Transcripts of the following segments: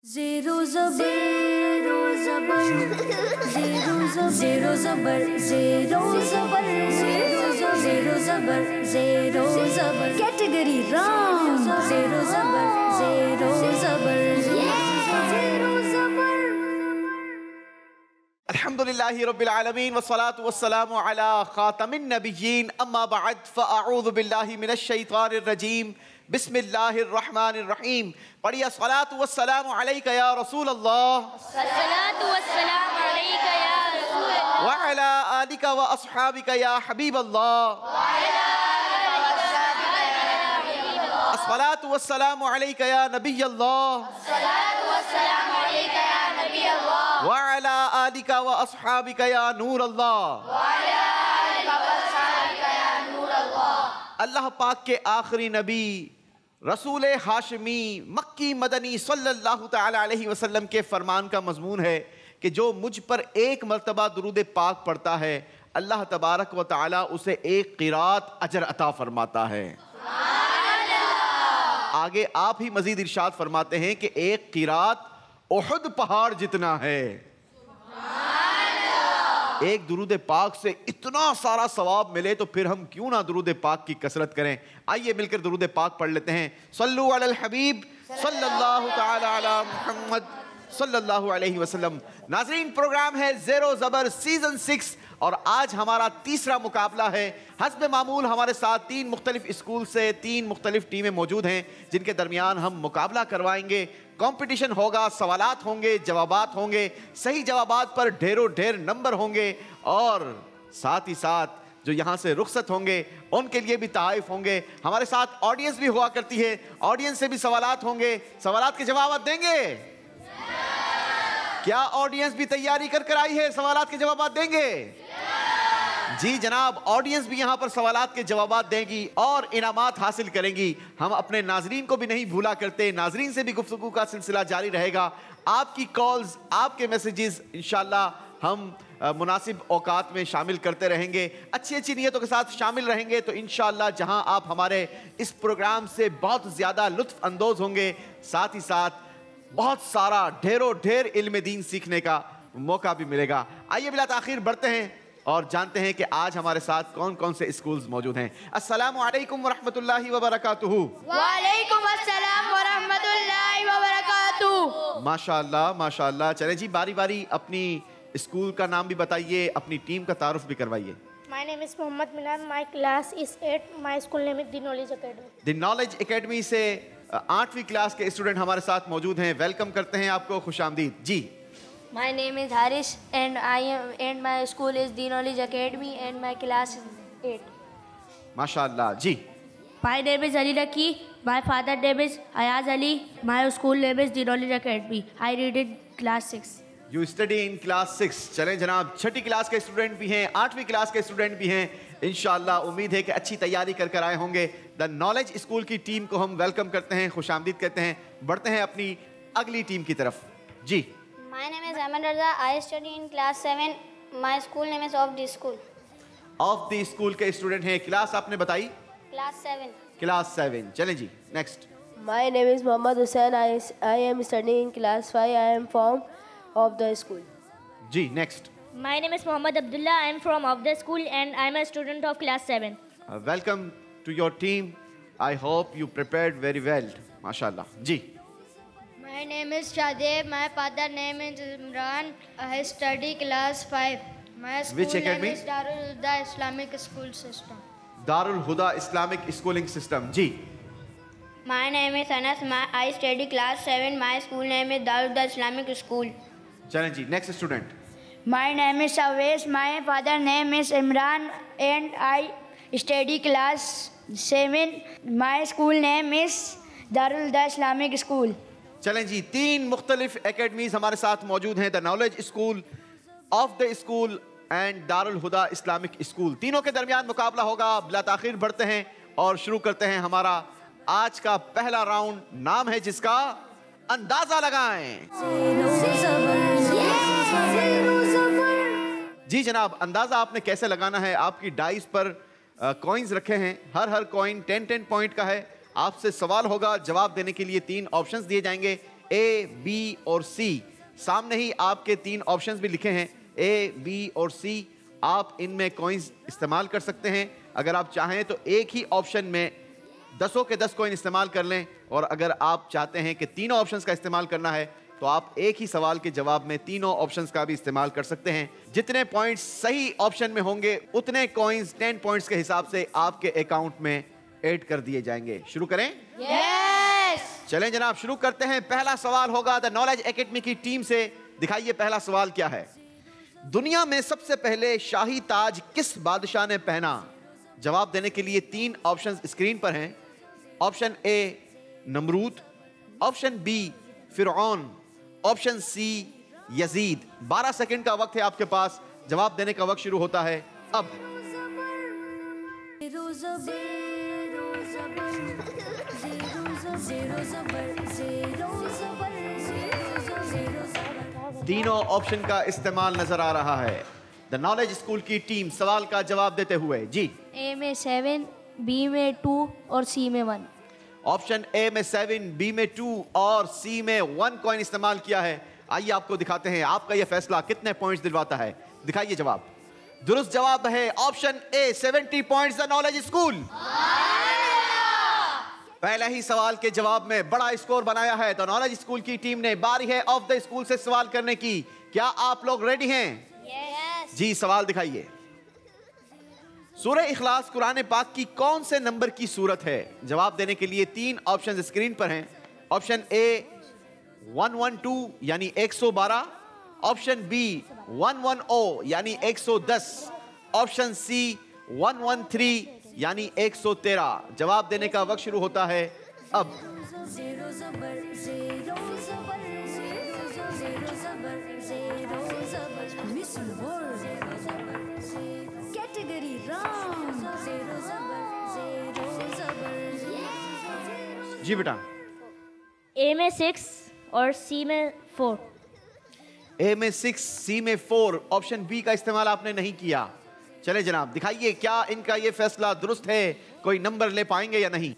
Zero zero zabar, zero zabar, zero zabar, zero zabar, zero zabar. Category wrong. Zero zabar, zero zabar, zero zabar. अल्हम्दुलिल्लाहि रब्बिल आलमीन वस्सलातु वस्सलामु अला खातमिन नबिय्यीन अम्मा बअद फ़अऊज़ु बिल्लाहि मिनश शैतानिर रजीम बिस्मिल्लाहिर रहमानिर रहीम। पढ़िए सलातु वस्सलामु अलैका या रसूल अल्लाह सलातु वस्सलामु अलैका या रसूल अल्लाह व अला आलिका व अस्हाबिका या हबीब अल्लाह अस्सलातु वस्सलामु अलैका या नबी अल्लाह सलातु वस्सलामु अलैका या नबी अल्लाह व अला आलिका व अस्हाबिका या नूर अल्लाह व अला आलिका व अस्हाबिका या नूर अल्लाह। अल्लाह पाक के आखिरी नबी रसूल हाशमी मक्की मदनी सल्लल्लाहु तआला अलैहि वसल्लम के फरमान का मजमून है कि जो मुझ पर एक मर्तबा दुरूद पाक पढ़ता है अल्लाह तबारक व तआला उसे एक क़िरात अजर अता फरमाता है। आगे आप ही मजीद इरशाद फरमाते हैं कि एक क़िरात उहुद पहाड़ जितना है। एक दुरूद पाक से इतना सारा सवाब मिले तो फिर हम क्यों ना दुरूद पाक की कसरत करें। आइए मिलकर दुरूद पाक पढ़ लेते हैं। सल्लु अलल हबीब सल्लल्लाहु तआला अला मुहम्मद सल्लल्लाहु अलैहि वसल्लम। नाज़रीन, प्रोग्राम है ज़ेरो ज़बर सीज़न 6 और आज हमारा तीसरा मुकाबला है। हस्ब मामूल हमारे साथ 3 मुख्तलिफ स्कूल से 3 मुख्तलिफ टीमें मौजूद हैं जिनके दरमियान हम मुकाबला करवाएंगे। कंपटीशन होगा, सवालात होंगे, जवाबात होंगे, सही जवाबात पर ढेरों ढेर नंबर होंगे और साथ ही साथ जो यहाँ से रुखसत होंगे उनके लिए भी तहाइफ होंगे। हमारे साथ ऑडियंस भी हुआ करती है, ऑडियंस से भी सवालात होंगे। सवालात के जवाब देंगे? क्या ऑडियंस भी तैयारी कर आई है, सवालात के जवाब देंगे? जी जनाब, ऑडियंस भी यहाँ पर सवालात के जवाबात देंगी और इनामात हासिल करेंगी। हम अपने नाजरीन को भी नहीं भूला करते, नाजरीन से भी गुफ्तगू का सिलसिला जारी रहेगा। आपकी कॉल्स, आपके मैसेजेस इंशाल्लाह हम मुनासिब औकात में शामिल करते रहेंगे। अच्छी अच्छी नीयतों के साथ शामिल रहेंगे तो इंशाल्लाह जहां आप हमारे इस प्रोग्राम से बहुत ज़्यादा लुत्फ़ अंदोज़ होंगे, साथ ही साथ बहुत सारा ढेरों ढेर इल्म दीन सीखने का मौका भी मिलेगा। आइए बिला ताख़ीर बढ़ते हैं और जानते हैं कि आज हमारे साथ कौन कौन से स्कूल्स मौजूद हैं। अस्सलामु अलैकुम व रहमतुल्लाहि व बरकातुहू। वालेकुम अस्सलाम व रहमतुल्लाहि व बरकातुहू। माशाअल्लाह माशाअल्लाह। चलें जी, बारी बारी अपनी स्कूल का नाम भी बताइए, अपनी टीम का तारुफ भी करवाइए। My name is Mohammad Minan. My class is 8. My school name is The Knowledge Academy. The knowledge academy से 8वीं क्लास के स्टूडेंट हमारे साथ मौजूद हैं। वेलकम करते हैं आपको, खुशामदीद जी। My name is Harish and my school is The Knowledge Academy and my class is 8. माशाअल्लाह जी। My name is Ali Raki. My father name is Ayaz Ali. My school name is The Knowledge Academy. I read in class 6. You study in class 6। चलें जनाब, 6ठी class के student भी हैं, 8वीं class के student भी हैं। इंशाअल्लाह उम्मीद है कि अच्छी तैयारी कर आए होंगे। द नॉलेज स्कूल की टीम को हम वेलकम करते हैं, खुशामदीद कहते हैं। बढ़ते हैं अपनी अगली टीम की तरफ जी। My name is Ahmed Raza. I study in class 7. My school name is Of the School. Of the school के स्टूडेंट हैं। क्लास आपने बताई? Class 7. क्लास 7। चलें जी, next. My name is Mohammad Hussain. I am studying in class 5. I am from of the school. जी next. My name is Mohammad Abdullah. I am from of the school and I am a student of class 7. Welcome to your team. I hope you prepared very well. माशाअल्लाह जी। My name is Shadeb. My father name is Imran. I study class 5. My school Which name academy? is Darul Huda Islamic School System. Darul Huda Islamic schooling system जी। My name is Anas. I study class 7. My school name is Darul Huda Islamic School. चलें जी, next student. My name is Awais. My father name is Imran and I study class 7. My school name is Darul Huda Islamic School. चलें जी, 3 मुख्तलिफ academies हमारे साथ मौजूद हैं। The knowledge school, of the school and Darul Huda Islamic school. तीनों के दरमियान मुकाबला होगा। बिला ताखीर बढ़ते हैं और शुरू करते हैं हमारा आज का पहला राउंड। नाम है जिसका अंदाजा लगाएं। जी जनाब, अंदाजा आपने कैसे लगाना है? आपकी डाइस पर कॉइन्स रखे हैं, हर कॉइन 10 पॉइंट का है। आपसे सवाल होगा, जवाब देने के लिए 3 ऑप्शंस दिए जाएंगे। ए, बी और सी। सामने ही आपके 3 ऑप्शंस भी लिखे हैं, ए, बी और सी। आप इनमें कॉइन्स इस्तेमाल कर सकते हैं। अगर आप चाहें तो एक ही ऑप्शन में 10 के 10 कॉइन इस्तेमाल कर लें, और अगर आप चाहते हैं कि तीनों ऑप्शंस का इस्तेमाल करना है तो आप एक ही सवाल के जवाब में तीनों ऑप्शंस का भी इस्तेमाल कर सकते हैं। जितने पॉइंट्स सही ऑप्शन में होंगे उतने कॉइन्स 10 पॉइंट्स के हिसाब से आपके अकाउंट में ऐड कर दिए जाएंगे। शुरू करें? चलें जनाब, शुरू करते हैं। पहला सवाल होगा द नॉलेज एकेडमी की टीम से। दिखाइए पहला सवाल क्या है। दुनिया में सबसे पहले शाही ताज किस बादशाह ने पहना? जवाब देने के लिए 3 ऑप्शंस स्क्रीन पर हैं। ऑप्शन ए नमरूद, ऑप्शन बी फिरौन, ऑप्शन सी यजीद। 12 सेकंड का वक्त है आपके पास। जवाब देने का वक्त शुरू होता है अब। तीनों ऑप्शन का इस्तेमाल नजर आ रहा है। द नॉलेज स्कूल की टीम सवाल का जवाब देते हुए जी। ए में 7, बी में 2 और सी में 1। ऑप्शन ए में 7, बी में 2 और सी में 1 कॉइन इस्तेमाल किया है। आइए आपको दिखाते हैं आपका यह फैसला कितने पॉइंट्स दिलवाता है। दिखाइए जवाब। दुरुस्त जवाब है option A 70 points the knowledge school. पहले ही सवाल के जवाब में बड़ा स्कोर बनाया है तो नॉलेज स्कूल की टीम ने। बारी है ऑफ द स्कूल से सवाल करने की। क्या आप लोग रेडी हैं? जी, सवाल दिखाइए। सूरह इखलास कुरान पाक की कौन से नंबर की सूरत है? जवाब देने के लिए 3 ऑप्शन स्क्रीन पर हैं। ऑप्शन ए 112 यानी 112, ऑप्शन बी 110 यानी 110, ऑप्शन सी 113 यानी 113। जवाब देने का वक्त शुरू होता है अब। जी बेटा। ए में 6 और सी में 4। ए में 6, सी में 4। ऑप्शन बी का इस्तेमाल आपने नहीं किया। चले जनाब, दिखाइए क्या इनका ये फैसला दुरुस्त है? कोई नंबर ले पाएंगे या नहीं?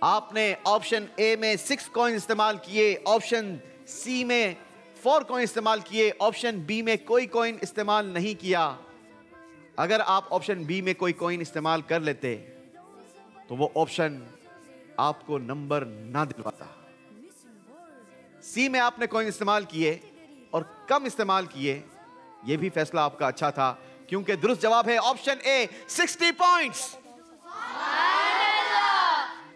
आपने ऑप्शन ए में 6 कॉइन इस्तेमाल किए, ऑप्शन सी में 4 कॉइन इस्तेमाल किए, ऑप्शन बी में कोई कॉइन इस्तेमाल नहीं किया। अगर आप ऑप्शन बी में कोई कॉइन इस्तेमाल कर लेते तो वो ऑप्शन आपको नंबर ना दिलवाता। सी में आपने कॉइन इस्तेमाल किए और कम इस्तेमाल किए, यह भी फैसला आपका अच्छा था क्योंकि दुरुस्त जवाब है ऑप्शन ए 60 पॉइंट्स।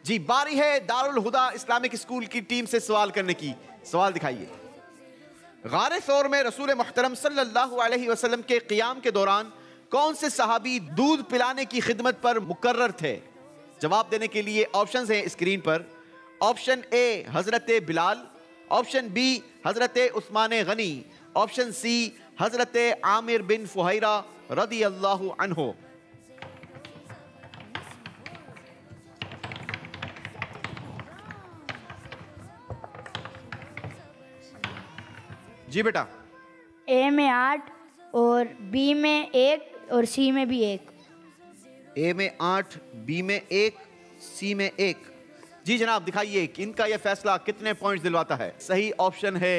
जी, बारी है दारुल हुदा इस्लामिक स्कूल की टीम से सवाल करने की। सवाल दिखाइए। गारे सौर में रसूल मुहतरम सल्लल्लाहु अलैहि वसल्लम के क़ियाम के दौरान कौन से सहाबी दूध पिलाने की खिदमत पर मुकर्रर थे? जवाब देने के लिए ऑप्शंस हैं स्क्रीन पर। Option A Hazrat Bilal, option B Hazrat Usman Ghani, option C Hazrat Aamir bin Fuhaira रदी अल्लाहु अन्हु। जी बेटा। ए में 8 और बी में 1 और सी में भी 1। ए में 8, बी में 1, सी में 1। जी जनाब, दिखाइए कि इनका यह फैसला कितने पॉइंट्स दिलवाता है। सही ऑप्शन है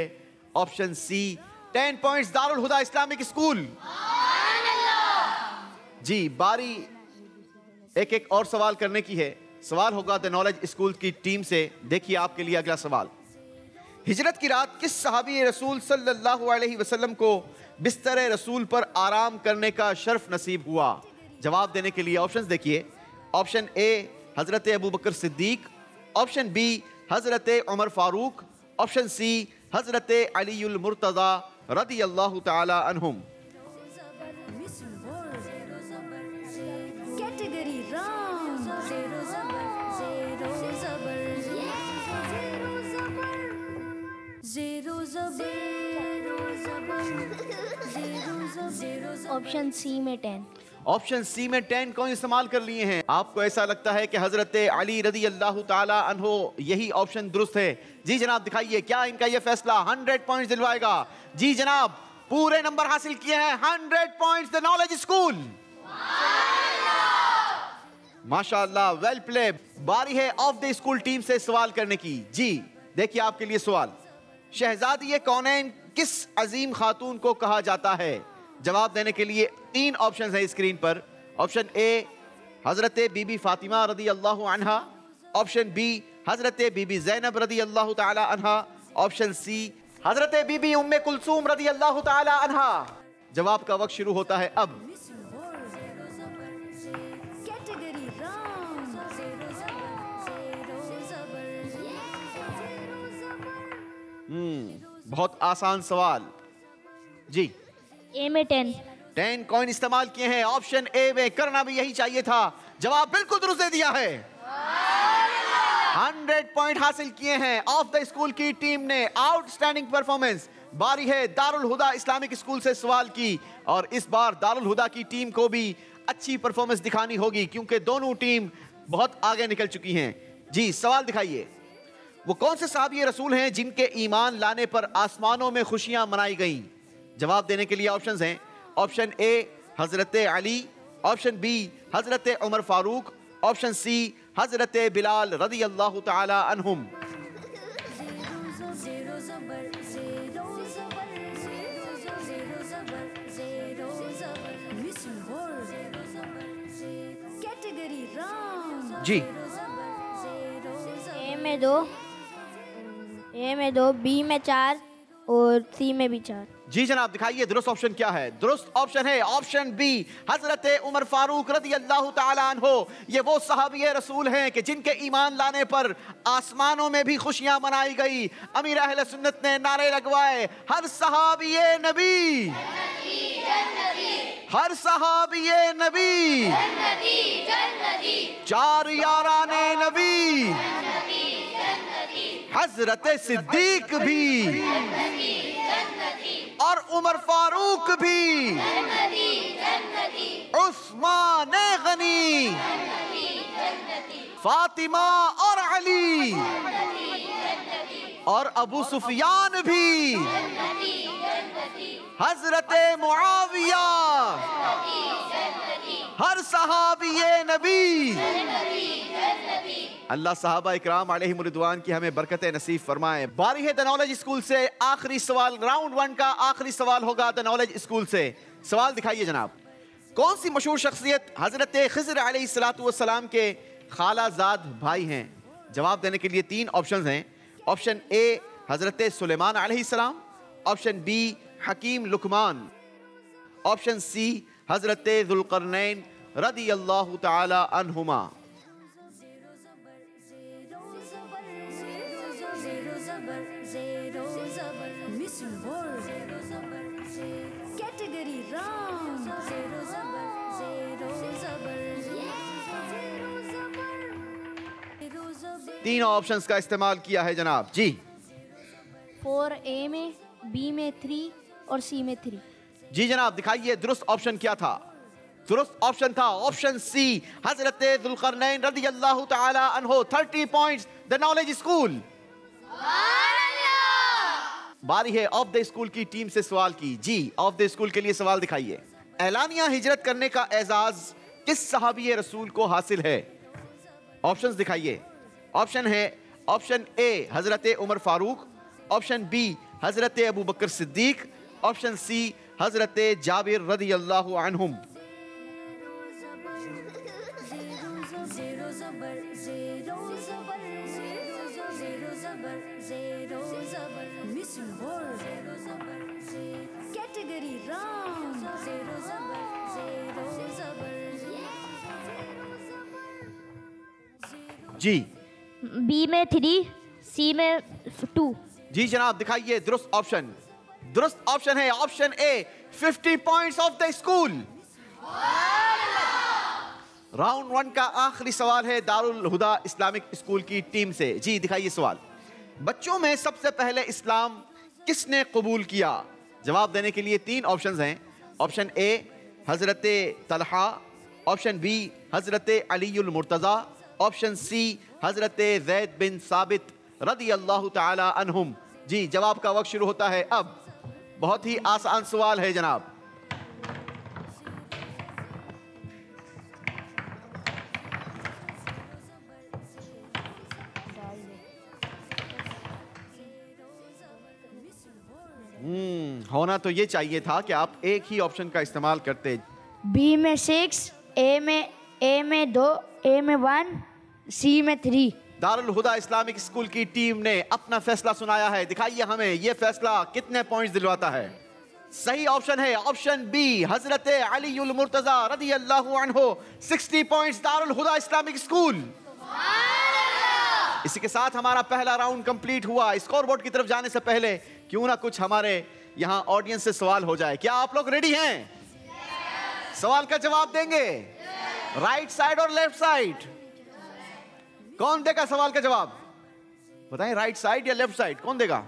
option C 10 points Darul Huda Islamic school. जी, बारी एक एक और सवाल करने की है। सवाल होगा द नॉलेज स्कूल की टीम से। देखिए आपके लिए अगला सवाल। हिजरत की रात किस सहाबी रसूल सल्लल्लाहु अलैहि वसल्लम को बिस्तर रसूल पर आराम करने का शर्फ नसीब हुआ? जवाब देने के लिए ऑप्शंस देखिए। Option A Hazrat Abu Bakr Siddique, option B Hazrat Umar Farooq, option C हजरत अलीउल मुर्तज़ा रदी अल्लाहु ताला अन्हुम। ऑप्शन सी में 10। ऑप्शन सी में 10 कौन इस्तेमाल कर लिए हैं? आपको ऐसा लगता है कि हजरत अली रदी अल्लाह ताला अन्हो यही ऑप्शन दुरुस्त है? जी जनाब, दिखाइए क्या इनका यह फैसला 100 पॉइंट्स दिलवाएगा? जी जनाब, पूरे नंबर हासिल किए हैं। 100 पॉइंट्स द नॉलेज स्कूल। माशाअल्लाह, वेल प्ले। बारी है ऑफ द स्कूल टीम से सवाल करने की। जी देखिए आपके लिए सवाल, शहजादी कौनैन किस अजीम खातून को कहा जाता है? जवाब देने के लिए 3 ऑप्शन है स्क्रीन पर। ऑप्शन ए हजरत बीबी फातिमा रदी अल्लाह अन्हा, ऑप्शन बी हजरत बीबी ज़ैनब रदी अल्लाह ताला अन्हा, ऑप्शन सी हजरत बीबी उम्मे कुलसूम रदी अल्लाह ताला अन्हा। जवाब का वक्त शुरू होता है अब। बहुत आसान सवाल जी। ए में 10 कॉइन इस्तेमाल किए हैं। ऑप्शन ए में करना भी यही चाहिए था। जवाब बिल्कुल दुरुस्त दे दिया है। 100 पॉइंट हासिल किए हैं ऑफ द स्कूल की टीम ने। Outstanding performance. बारी है दारुल हुदा इस्लामिक स्कूल से सवाल की, और इस बार दारुल हुदा की टीम को भी अच्छी परफॉर्मेंस दिखानी होगी क्योंकि दोनों टीम बहुत आगे निकल चुकी हैं। जी सवाल दिखाइए। वो कौन से सहाबी रसूल हैं जिनके ईमान लाने पर आसमानों में खुशियां मनाई गईं? जवाब देने के लिए ऑप्शंस हैं। ऑप्शन ए हजरत अली, ऑप्शन बी हजरत उमर फारूक, ऑप्शन सी हजरत बिलाल रदी अल्लाह ताला अन्हुम। जी ए में 2, बी में 4 और सी में भी 4। जी जनाब दिखाइए दुरुस्त ऑप्शन क्या है। दुरुस्त ऑप्शन है ऑप्शन बी हजरत उमर फारूक रदी अल्लाह ताला अन्हो। ये वो सहाबी रसूल हैं कि जिनके ईमान लाने पर आसमानों में भी खुशियां मनाई गई। अमीर अहले सुन्नत ने नारे लगवाए, हर सहाबी नबी, हर सहाबी नबी, चार याराने नबी, हजरत सिद्दीक भी और उमर फारूक भी, उस्मान गनी, फातिमा और अली और अबू सुफियान भी, हजरत मुआविया, हर सहाबी नबी। अल्लाह सहाबा इकराम अलैहिम रिदवान की हमें बरकत नसीब फरमाए। बारी है द नॉलेज स्कूल से आखिरी सवाल। राउंड 1 का आखिरी सवाल होगा द नॉलेज स्कूल से। सवाल दिखाइए जनाब। कौन सी मशहूर शख्सियत हजरत खिज़र अलैहिस्सलातु वस्सलाम के खालाजाद भाई हैं? जवाब देने के लिए 3 ऑप्शंस हैं। ऑप्शन ए हजरत सुलेमान अलैहिस्सलाम, ऑप्शन बी हकीम लुकमान, ऑप्शन सी हजरत ज़ुल्क़रनैन रदी अल्लाह ताला अन्हुमा। तीन ऑप्शंस का इस्तेमाल किया है जनाब। जी 4 ए में, बी में 3 और सी में 3। जी जनाब दिखाइए दुरुस्त ऑप्शन क्या था। दुरुस्त ऑप्शन था ऑप्शन सी हजरत ज़ुल्क़रनैन रदी अल्लाह ताला अन्हो। 30 पॉइंट्स द नॉलेज स्कूल। बारी है ऑफ द स्कूल की टीम से सवाल की। जी ऑफ द स्कूल के लिए सवाल दिखाइए। ऐलानिया हिजरत करने का एजाज किस सहाबी रसूल को हासिल है? ऑप्शंस दिखाइए। ऑप्शन है option A Hazrat Umar Farooq, option B Hazrat Abu Bakr Siddique, option C हजरत जाबिर रदी अल्लाह अन्हुम। जी बी में 3, सी में 2। जी जनाब दिखाइए दुरुस्त ऑप्शन। दुरुस्त ऑप्शन है option A 50 points of the school. Round 1 का आखिरी सवाल है दारुल हुदा इस्लामिक स्कूल की टीम से। जी दिखाइए सवाल। बच्चों में सबसे पहले इस्लाम किसने कबूल किया? जवाब देने के लिए 3 ऑप्शंस हैं। ऑप्शन ए हजरत तलहा, ऑप्शन बी हजरत अलीउल मुर्तज़ा, ऑप्शन सी हजरत ज़ैद बिन साबित रदी अल्लाह ताला अन्हुम। जी जवाब का वक्त शुरू होता है अब। बहुत ही आसान सवाल है जनाब। होना तो ये चाहिए था कि आप एक ही ऑप्शन का इस्तेमाल करते। बी में 6, ए में 2, ए में 1, सी में 3। दारुल हुदा इस्लामिक स्कूल की टीम ने अपना फैसला सुनाया है। दिखाइए हमें ये फैसला कितने पॉइंट्स दिलवाता है। सही ऑप्शन है ऑप्शन बी, हजरत अलीउल मुर्तजा रदी अल्लाहु अन्हु। 60 points Darul Huda Islamic school. इसी के साथ हमारा पहला राउंड कंप्लीट हुआ। स्कोर बोर्ड की तरफ जाने से पहले क्यों ना कुछ हमारे यहाँ ऑडियंस से सवाल हो जाए। क्या आप लोग रेडी हैं? सवाल का जवाब देंगे? राइट साइड और लेफ्ट साइड? कौन देगा सवाल का जवाब? बताएं, राइट साइड या लेफ्ट साइड, कौन देगा?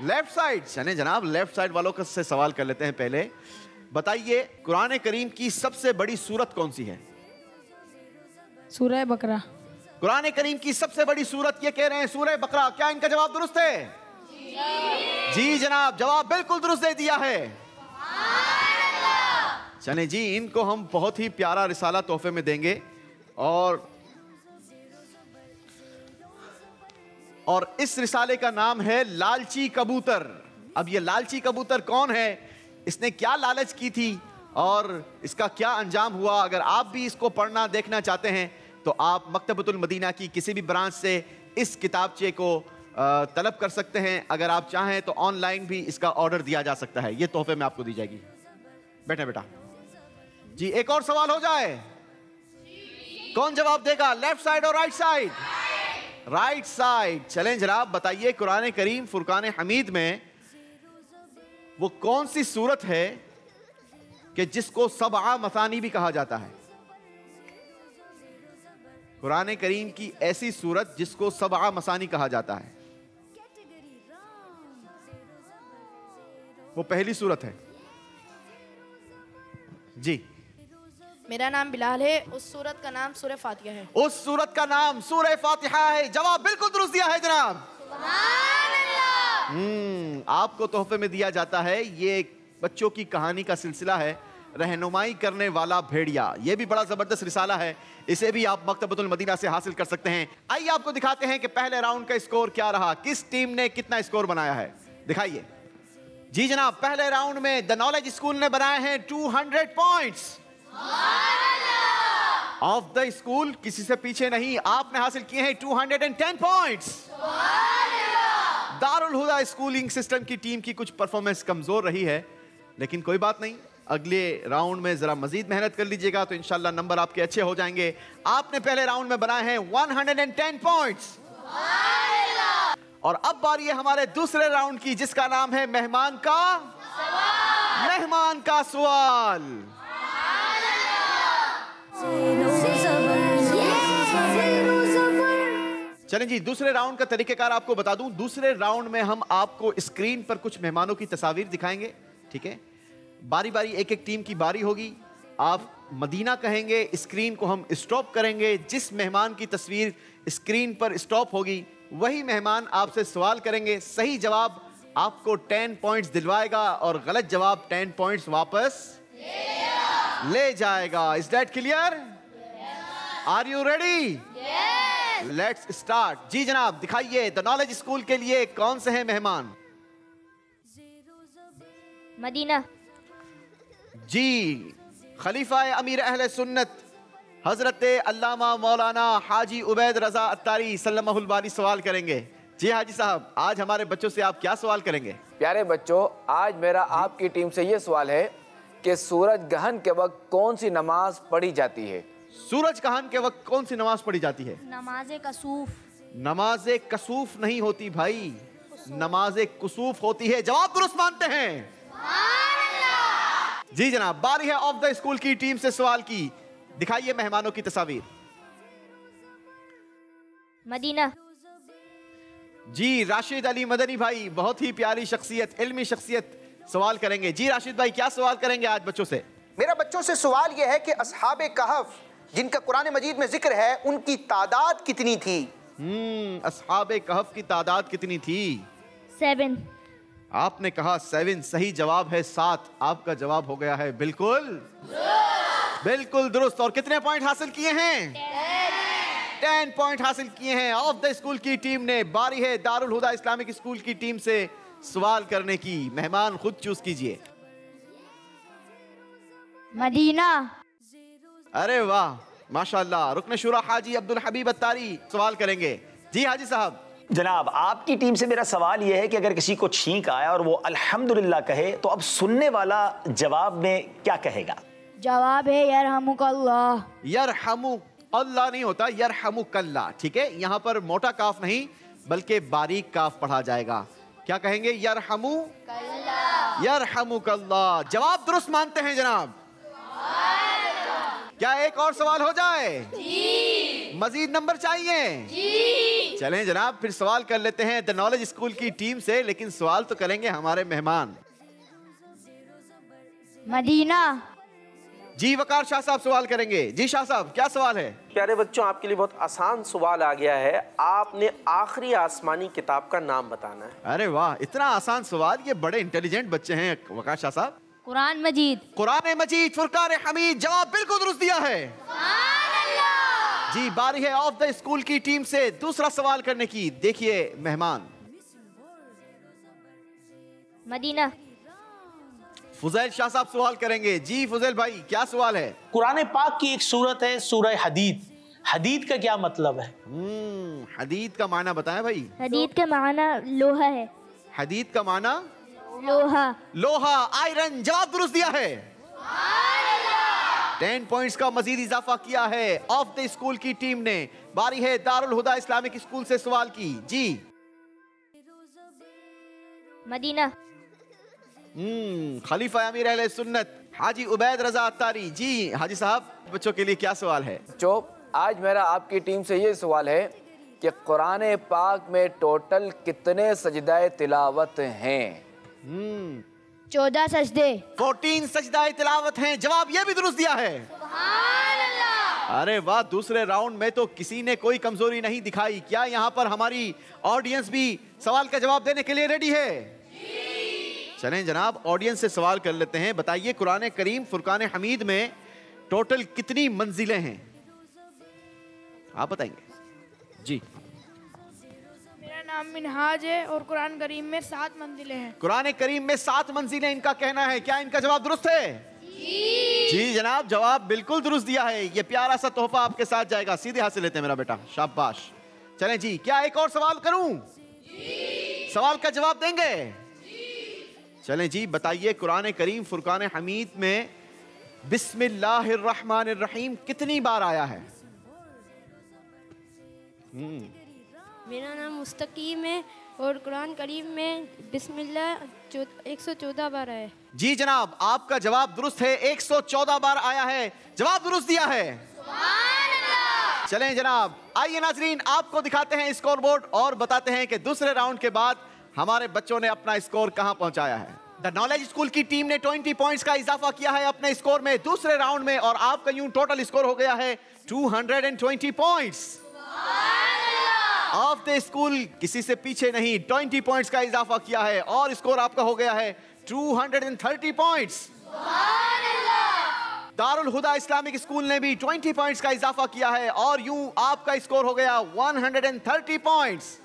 Left side. चलें जनाब, लेफ्ट साइड वालों का से सवाल कर लेते हैं। पहले बताइए, कुरान करीम की सबसे बड़ी सूरत कौन सी है? सूरह बकरा। कुरान करीम की सबसे बड़ी सूरत ये कह रहे हैं सूरह बकरा। क्या इनका जवाब दुरुस्त है? जी जनाब, जवाब बिल्कुल दुरुस्त दे दिया है। चलें जी, इनको हम बहुत ही प्यारा रिसाला तोहफे में देंगे। और इस रिसाले का नाम है लालची कबूतर। अब ये लालची कबूतर कौन है, इसने क्या लालच की थी और इसका क्या अंजाम हुआ? अगर आप भी इसको पढ़ना देखना चाहते हैं तो आप मकतबतुल मदीना की किसी भी ब्रांच से इस किताबचे को तलब कर सकते हैं। अगर आप चाहें तो ऑनलाइन भी इसका ऑर्डर दिया जा सकता है। ये तोहफे में आपको दी जाएगी। बैठे बेटा जी, एक और सवाल हो जाए। कौन जवाब देगा, लेफ्ट साइड और राइट साइड? Right side. चलें जनाब, बताइए कुरान करीम फुरकान हमीद में वो कौन सी सूरत है कि जिसको सबआ मसानी भी कहा जाता है? कुरान करीम की ऐसी सूरत जिसको सबआ मसानी कहा जाता है, वो पहली सूरत है जी। मेरा नाम बिलाल है। उस सूरत का नाम सूरह फातिहा है। उस सूरत का नाम सूरह फातिहा है। जवाब बिल्कुल दुरुस्त दिया है जनाब। आपको तोहफे में दिया जाता है, ये एक बच्चों की कहानी का सिलसिला है, रहनुमाई करने वाला भेड़िया। ये भी बड़ा जबरदस्त रिसाला है। इसे भी आप मकतबतुल मदीना से हासिल कर सकते हैं। आइए आपको दिखाते हैं कि पहले राउंड का स्कोर क्या रहा, किस टीम ने कितना स्कोर बनाया है। दिखाइए जी जनाब। पहले राउंड में द नॉलेज स्कूल ने बनाए हैं 200 पॉइंट्स ऑफ द स्कूल। किसी से पीछे नहीं, आपने हासिल किए हैं 210 पॉइंट्स। दारुल हुदा स्कूलिंग सिस्टम की टीम की कुछ परफॉर्मेंस कमजोर रही है, लेकिन कोई बात नहीं, अगले राउंड में जरा मजीद मेहनत कर लीजिएगा तो इंशाल्लाह नंबर आपके अच्छे हो जाएंगे। आपने पहले राउंड में बनाए हैं 110 पॉइंट्स। और अब बारी है हमारे दूसरे राउंड की, जिसका नाम है मेहमान का सवाल। चलें जी, दूसरे राउंड का तरीकेकार आपको बता दूं। दूसरे राउंड में हम आपको स्क्रीन पर कुछ मेहमानों की तस्वीर दिखाएंगे, ठीक है? बारी बारी एक एक टीम की बारी होगी। आप मदीना कहेंगे, स्क्रीन को हम स्टॉप करेंगे। जिस मेहमान की तस्वीर स्क्रीन पर स्टॉप होगी वही मेहमान आपसे सवाल करेंगे। सही जवाब आपको 10 पॉइंट्स दिलवाएगा और गलत जवाब 10 पॉइंट्स वापस ले जाएगा। Is that clear? Are you ready? Let's start. जी जनाब, दिखाइए द नॉलेज स्कूल के लिए कौन से हैं मेहमान? मदीना जी, खलीफा अमीर अहले सुन्नत हजरत अल्लामा मौलाना हाजी उबैद रजा अत्तारी सल्लल्लाहु अलैहि वसल्लम सवाल करेंगे। जी हाजी साहब, आज हमारे बच्चों से आप क्या सवाल करेंगे? प्यारे बच्चों, आज मेरा आपकी टीम से ये सवाल है कि सूरज ग्रहण के वक्त कौन सी नमाज पढ़ी जाती है? सूरज ग्रहण के वक्त कौन सी नमाज पढ़ी जाती है? नमाज़े कसूफ। नमाज़े कसूफ नहीं होती भाई, नमाज़े कुसूफ होती है। जवाब दुरुस्त मानते हैं? जी जनाब, बारी है ऑफ द स्कूल की टीम से सवाल की। दिखाइए मेहमानों की तस्वीर। मदीना जी, राशिद अली मदनी भाई, बहुत ही प्यारी शख्सियत, इल्मी शख्सियत, सवाल करेंगे। जी राशिद भाई, क्या सवाल करेंगे आज बच्चों से? मेरा बच्चों से सवाल यह है कि अस्हाबे कहफ जिनका कुरान मजीद में जिक्र है, उनकी तादाद कितनी थी? अस्हाबे कहफ की तादाद कितनी थी? 7। आपने कहा 7, सही जवाब है 7। आपका जवाब हो गया है बिल्कुल बिल्कुल दुरुस्त। और कितने पॉइंट हासिल किए हैं? 10 पॉइंट हासिल किए हैं ऑफ द स्कूल की टीम ने। बारी है दारुल हुदा इस्लामिक स्कूल की टीम से सवाल करने की? मेहमान खुद चूज कीजिए। मदीना। अरे वाह, माशाल्लाह। रुकन शुरा हाजी अब्दुल हबीब अत्तारी सवाल करेंगे। जी हाजी साहब। जनाब, आपकी टीम से मेरा सवाल यह है कि अगर किसी को छींक आया और वो अल्हम्दुलिल्लाह कहे तो अब सुनने वाला जवाब में क्या कहेगा? जवाब है यरहमुकल्लाह। यरहमुकल्लाह नहीं होता, यरहमुकल्लाह। ठीक है, यहाँ पर मोटा काफ नहीं बल्कि बारीक काफ पढ़ा जाएगा। क्या कहेंगे? यरहमुकल्लाह। यरहमुकल्लाह। जवाब दुरुस्त मानते हैं जनाब? क्या एक और सवाल हो जाए? जी। मजीद नंबर चाहिए? जी। चलें जनाब, फिर सवाल कर लेते हैं द नॉलेज स्कूल की टीम से, लेकिन सवाल तो करेंगे हमारे मेहमान। मदीना। जी वकार शाह साहब सवाल करेंगे। जी शाह साहब, क्या सवाल है? प्यारे बच्चों, आपके लिए बहुत आसान सवाल आ गया है। आपने आखिरी आसमानी किताब का नाम बताना है। अरे वाह, इतना आसान सवाल। ये बड़े इंटेलिजेंट बच्चे हैं वकार शाह साहब। कुरान मजीद। कुरान मजीद, फुरकान हमीद। जवाब बिल्कुल दुरुस्त दिया है। जी, बारी है ऑफ द स्कूल की टीम से दूसरा सवाल करने की। देखिए मेहमान। मदीना। फुजैल शाह साहब सवाल करेंगे। जी फुजैल भाई, क्या सवाल है? कुरान पाक की एक सूरत है सूरह हदीद। हदीद का क्या मतलब है? हदीद का माना बताएं भाई। हदीद का माना लोहा है। हदीद का माना लोहा। लोहा, आयरन। जवाब दुरुस्त दिया है। 10 पॉइंट्स का मजीद इजाफा किया है ऑफ द स्कूल की टीम ने। बारी है दारुल हुदा इस्लामिक स्कूल से सवाल की। जी। मदीना। खलीफा अमीर अहले सुन्नत हाजी उबैद रजा अत्तारी। जी हाजी साहब, बच्चों के लिए क्या सवाल है? आज मेरा आपकी टीम से ये सवाल है कि कुरान पाक में टोटल कितने सजदाए तिलावत हैं? 14 सजदे। 14 सजदाए तिलावत हैं। जवाब ये भी दुरुस्त दिया है। अरे वाह, दूसरे राउंड में तो किसी ने कोई कमजोरी नहीं दिखाई। क्या यहाँ पर हमारी ऑडियंस भी सवाल का जवाब देने के लिए रेडी है? चलें जनाब, ऑडियंस से सवाल कर लेते हैं। बताइए, कुरान करीम फुरकान हमीद में टोटल कितनी मंजिलें हैं? आप बताएंगे। जी। मेरा नाम मिनहाज है और कुरान करीम में 7 मंजिलें हैं। कुरान करीम में 7 मंजिलें इनका कहना है। क्या इनका जवाब दुरुस्त है? जी जनाब, जवाब बिल्कुल दुरुस्त दिया है। ये प्यारा सा तोहफा आपके साथ जाएगा। सीधे हाथ से लेते हैं मेरा बेटा, शाबाश। चलें जी, क्या एक और सवाल करूं? सवाल का जवाब देंगे? चलें जी, बताइए कुरान करीम फुरकान हमीद में बिस्मिल्लाहिर्रहमानिर्रहीम कितनी बार आया है? मेरा नाम मुस्तकीम है और कुरान करीम में बिस्मिल्लाह 114 बार आया है। जी जनाब, आपका जवाब दुरुस्त है। 114 बार आया है। जवाब दुरुस्त दिया है। चलें जनाब, आइए नाजरीन, आपको दिखाते हैं स्कोर बोर्ड और बताते हैं कि दूसरे राउंड के बाद हमारे बच्चों ने अपना स्कोर कहां पहुंचाया है। द नॉलेज स्कूल की टीम ने 20 पॉइंट्स का इजाफा किया है अपने स्कोर में दूसरे राउंड में, और आपका यूं टोटल स्कोर हो गया है 220 पॉइंट्स। ऑफ द स्कूल किसी से पीछे नहीं, 20 पॉइंट्स का इजाफा किया है और स्कोर आपका हो गया है 230 points. Darul Huda Islamic school ने भी 20 पॉइंट्स का इजाफा किया है और यूं आपका स्कोर हो गया 130 पॉइंट्स।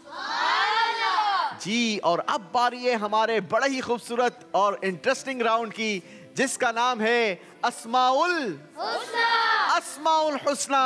जी, और अब बारी है हमारे बड़े ही खूबसूरत और इंटरेस्टिंग राउंड की, जिसका नाम है अस्माउल हुस्ना।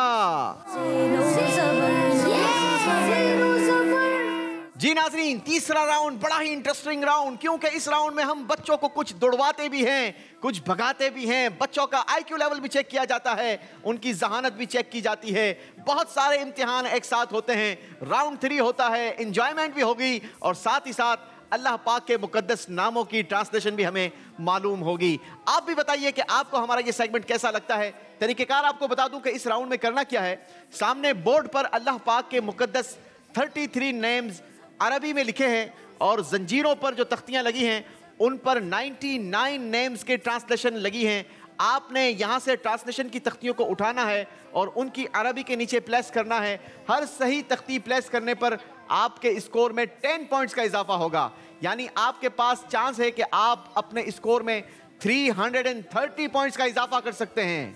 जी नाजरीन, तीसरा राउंड बड़ा ही इंटरेस्टिंग राउंड, क्योंकि इस राउंड में हम बच्चों को कुछ दौड़वाते भी हैं, कुछ भगाते भी हैं, बच्चों का आईक्यू लेवल भी चेक किया जाता है, उनकी जहानत भी चेक की जाती है। बहुत सारे इम्तिहान एक साथ होते हैं। राउंड 3 होता है, एंजॉयमेंट भी होगी और साथ ही साथ अल्लाह पाक के मुकद्दस नामों की ट्रांसलेशन भी हमें मालूम होगी। आप भी बताइए कि आपको हमारा ये सेगमेंट कैसा लगता है। तरीकेकार आपको बता दूं कि इस राउंड में करना क्या है। सामने बोर्ड पर अल्लाह पाक के मुकद्दस 33 नेम्स अरबी में लिखे हैं और जंजीरों पर जो तख्तियां लगी हैं उन पर 99 नेम्स के ट्रांसलेशन लगी हैं। आपने यहाँ से ट्रांसलेशन की तख्तियों को उठाना है और उनकी अरबी के नीचे प्लेस करना है। हर सही तख्ती प्लेस करने पर आपके स्कोर में 10 पॉइंट्स का इजाफा होगा, यानी आपके पास चांस है कि आप अपने स्कोर में 330 पॉइंट्स का इजाफा कर सकते हैं।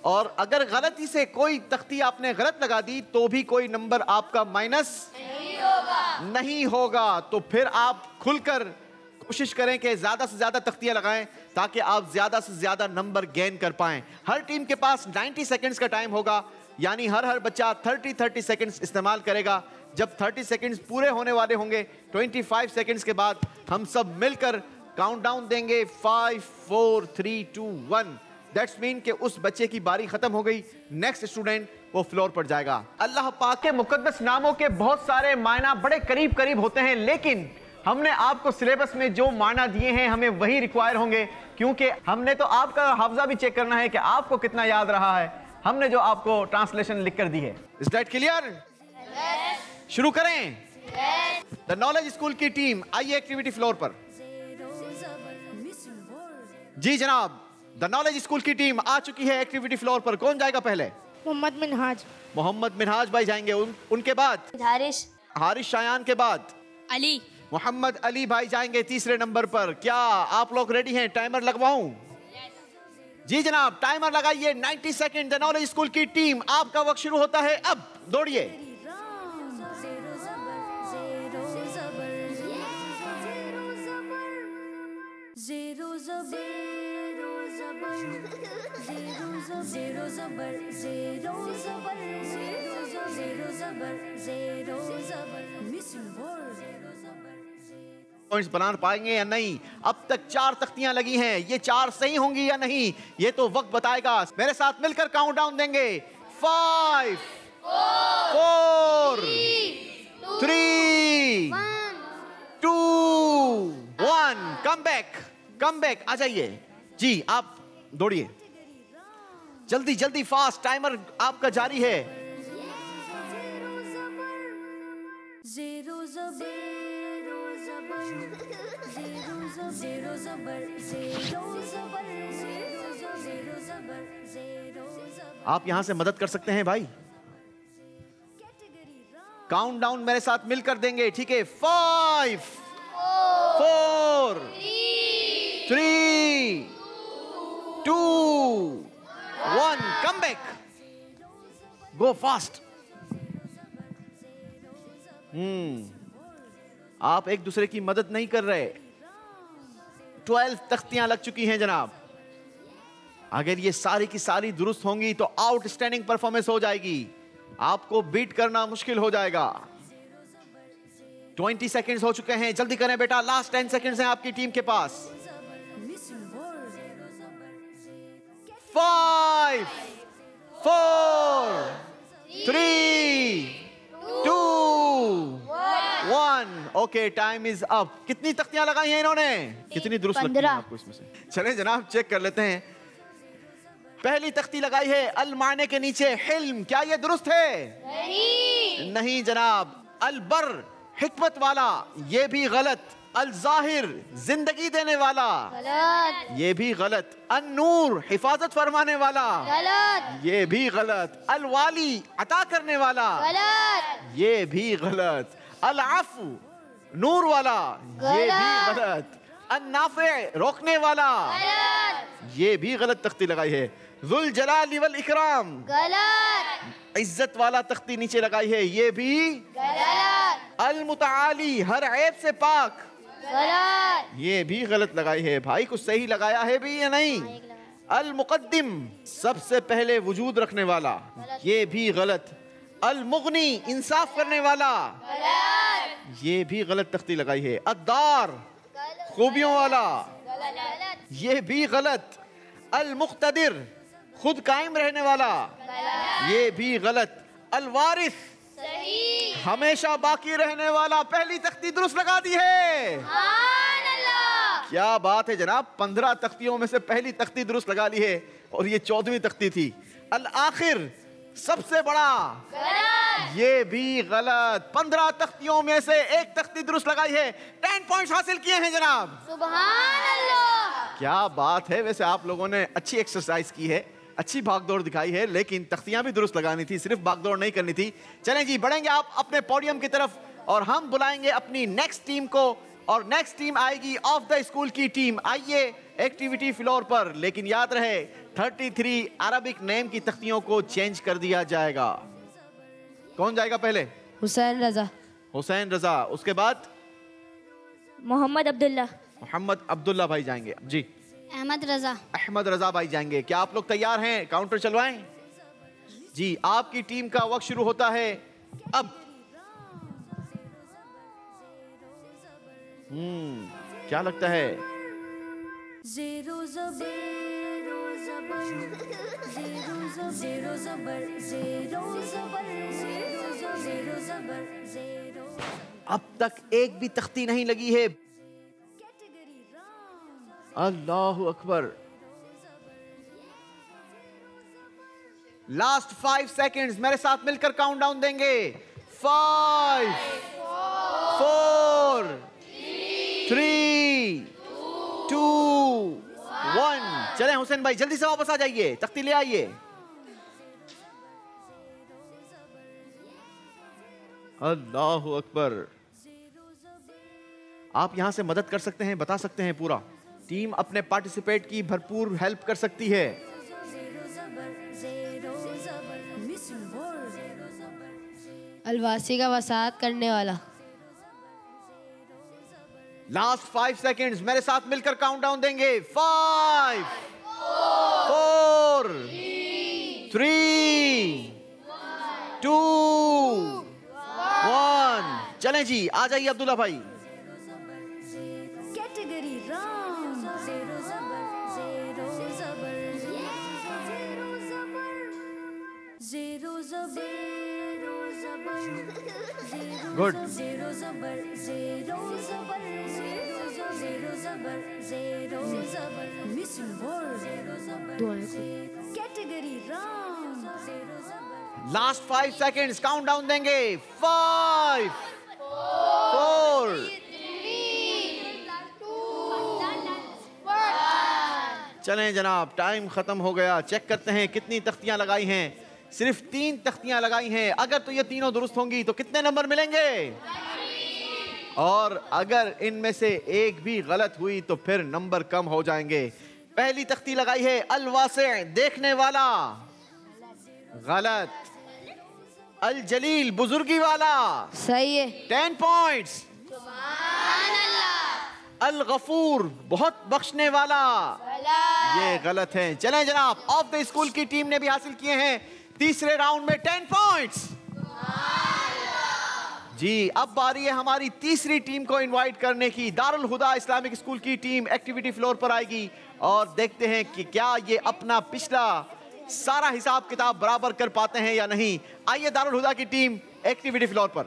और अगर गलती से कोई तख्ती आपने गलत लगा दी तो भी कोई नंबर आपका माइनस नहीं होगा। नहीं होगा तो फिर आप खुलकर कोशिश करें कि ज्यादा से ज्यादा तख्तियां लगाएं ताकि आप ज्यादा से ज्यादा नंबर गेन कर पाएं। हर टीम के पास 90 सेकंड्स का टाइम होगा, यानी हर बच्चा 30 सेकंड्स इस्तेमाल करेगा। जब 30 सेकंड्स पूरे होने वाले होंगे 25 सेकंड्स के बाद हम सब मिलकर काउंटडाउन देंगे 5 4 3 2 1। दैट्स मीन कि उस बच्चे की बारी खत्म हो गई, नेक्स्ट स्टूडेंट वो फ्लोर पर जाएगा। अल्लाह पाक के मुकद्दस नामों के बहुत सारे मायना बड़े करीब करीब होते हैं, लेकिन हमने आपको सिलेबस में जो मायना दिए हैं हमें वही रिक्वायर होंगे, क्योंकि हमने तो आपका हाफजा भी चेक करना है कि आपको कितना याद रहा है। हमने जो आपको ट्रांसलेशन लिख कर दी है। Is that clear? शुरू करें। द नॉलेज स्कूल की टीम आइए एक्टिविटी फ्लोर पर। जी जनाब, द नॉलेज स्कूल की टीम आ चुकी है एक्टिविटी फ्लोर पर। कौन जाएगा पहले? मोहम्मद मिनहाज। मोहम्मद मिनहाज भाई जाएंगे। उनके बाद हारिश शायान के बाद अली। मोहम्मद अली भाई जाएंगे तीसरे नंबर पर। क्या आप लोग रेडी हैं? टाइमर लगवाऊं? जी जनाब, टाइमर लगाइए। 90 सेकंड। द नॉलेज स्कूल की टीम आपका वक्त शुरू होता है अब। दौड़िए। पॉइंट्स बना पाएंगे या नहीं? अब तक 4 तख्तियां लगी हैं, ये 4 सही होंगी या नहीं ये तो वक्त बताएगा। मेरे साथ मिलकर काउंटडाउन देंगे। 5 4 3 2 1। कम बैक आ जाइए। जी आप दौड़िए जल्दी जल्दी, फास्ट। टाइमर आपका जारी है। आप यहां से मदद कर सकते हैं भाई। काउंटडाउन मेरे साथ मिलकर देंगे, ठीक है? 5 4 3 2 1। कम बैक, गो फास्ट। आप एक दूसरे की मदद नहीं कर रहे। 12 तख्तियां लग चुकी हैं जनाब। अगर ये सारी की सारी दुरुस्त होंगी तो आउटस्टैंडिंग परफॉर्मेंस हो जाएगी, आपको बीट करना मुश्किल हो जाएगा। 20 सेकंड्स हो चुके हैं, जल्दी करें बेटा। लास्ट 10 सेकंड्स हैं आपकी टीम के पास। 5 4 3 2 1। Okay, time is up. कितनी तख्तियां लगाई हैं इन्होंने? कितनी दुरुस्त लगती हैं आपको इसमें से? चलें जनाब, चेक कर लेते हैं। पहली तख्ती लगाई है अल माने के नीचे हिल्म। क्या ये दुरुस्त है? नहीं जनाब। अल बर हिकमत वाला, ये भी गलत। अल जाहिर जिंदगी देने वाला, गलत। ये भी गलत। अन नूर हिफाजत फरमाने वाला, गलत। ये भी गलत। अल वाली अता करने वाला, गलत। ये भी गलत। अल आफू नूर वाला, ये भी गलत। अन नाफे रोकने वाला, गलत। ये भी गलत तख्ती लगाई है। जुल जलाली वल इकराम, गलत। इज्जत वाला तख्ती नीचे लगाई है, ये भी गलत। अल मुताली हर ऐब से पाक, गलत। ये भी गलत लगाई है। भाई कुछ सही लगाया है भी या नहीं? अल मुकद्दिम सबसे पहले वजूद रखने वाला, ये भी गलत। अल मुगनी इंसाफ करने वाला, गलत। ये भी गलत तख्ती लगाई है। अद्दार खूबियों वाला, गलत। ये भी गलत। अल मुख्तदिर खुद कायम रहने वाला, ये भी गलत। अल वारिस सही हमेशा बाकी रहने वाला। पहली तख्ती दुरुस्त लगा दी है। क्या बात है जनाब, 15 तख्तियों में से पहली तख्ती दुरुस्त लगा ली है और ये 14वीं तख्ती थी। अल आखिर सबसे बड़ा, गलत। ये भी गलत। 15 तख्तियों में से एक तख्ती दुरुस्त लगाई है। 10 पॉइंट्स हासिल किए हैं जनाब। सुभान अल्लाह। क्या बात है। वैसे आप लोगों ने अच्छी एक्सरसाइज की है, अच्छी भागदौड़ दिखाई है, लेकिन तख्तियां भी दुरुस्त लगानी थी, सिर्फ भागदौड़ नहीं करनी थी। चलें जी, बढ़ेंगे आप अपने पोडियम की तरफ और हम बुलाएंगे अपनी नेक्स्ट टीम को, और नेक्स्ट टीम आएगी ऑफ द स्कूल की टीम। आइए एक्टिविटी फ्लोर पर, लेकिन याद रहे 33 अरबिक नेम की तख्तियों को चेंज कर दिया जाएगा। कौन जाएगा पहले? हुसैन रजा। हुसैन रजा, उसके बाद मोहम्मद अब्दुल्ला। मोहम्मद अब्दुल्ला भाई जाएंगे जी। अहमद रजा। अहमद रजा भाई जाएंगे। क्या आप लोग तैयार हैं? काउंटर चलवाएं जी। आपकी टीम का वक्त शुरू होता है अब। क्या लगता है? ज़ेरो ज़बर ज़ेरो ज़बर ज़ेरो ज़बर ज़ेरो ज़बर ज़ेरो ज़बर ज़ेरो। अब तक एक भी तख्ती नहीं लगी है। अल्लाह अकबर। लास्ट 5 सेकेंड्स मेरे साथ मिलकर काउंटडाउन देंगे। 5 4 3 2 1। चलें हुसैन भाई जल्दी से वापस आ जाइए, तख्ती ले आइए। अल्लाह अकबर। आप यहां से मदद कर सकते हैं, बता सकते हैं पूरा। टीम अपने पार्टिसिपेट की भरपूर हेल्प कर सकती है। अलवासी का वसात करने वाला। लास्ट 5 सेकेंड्स मेरे साथ मिलकर काउंटडाउन देंगे। 5 4 3 2 1। चलें जी, आ जाइए अब्दुल्ला भाई। Category round. ज़ेरो ज़बर ज़ेरो ज़बर ज़ेरो ज़बर गुड। ज़ेरो ज़बर ज़ेरो ज़बर ज़ेरो ज़बर ज़ेरो ज़बर मिसिंग वर्ड। Category round. ज़ेरो ज़बर। लास्ट 5 सेकेंड्स काउंटडाउन देंगे। 5 4 चलें जनाब, टाइम खत्म हो गया। चेक करते हैं कितनी तख्तियां लगाई हैं। सिर्फ 3 तख्तियां लगाई हैं। अगर तो ये तीनों दुरुस्त होंगी तो कितने नंबर मिलेंगे? और अगर इनमें से एक भी गलत हुई तो फिर नंबर कम हो जाएंगे। पहली तख्ती लगाई है अलवासे, देखने वाला, गलत। अल जलील, बुजुर्गी वाला, सही है। 10 पॉइंट्स। अल गफूर, बहुत बख्शने वाला, ये गलत है। चलें जनाब, ऑफ द स्कूल की टीम ने भी हासिल किए हैं तीसरे राउंड में 10 पॉइंट्स। जी, अब बारी है हमारी तीसरी टीम को इनवाइट करने की। दारुल हुदा इस्लामिक स्कूल की टीम एक्टिविटी फ्लोर पर आएगी और देखते हैं कि क्या ये अपना पिछला सारा हिसाब किताब बराबर कर पाते हैं या नहीं। आइए दारुल हुदा की टीम एक्टिविटी फ्लोर पर।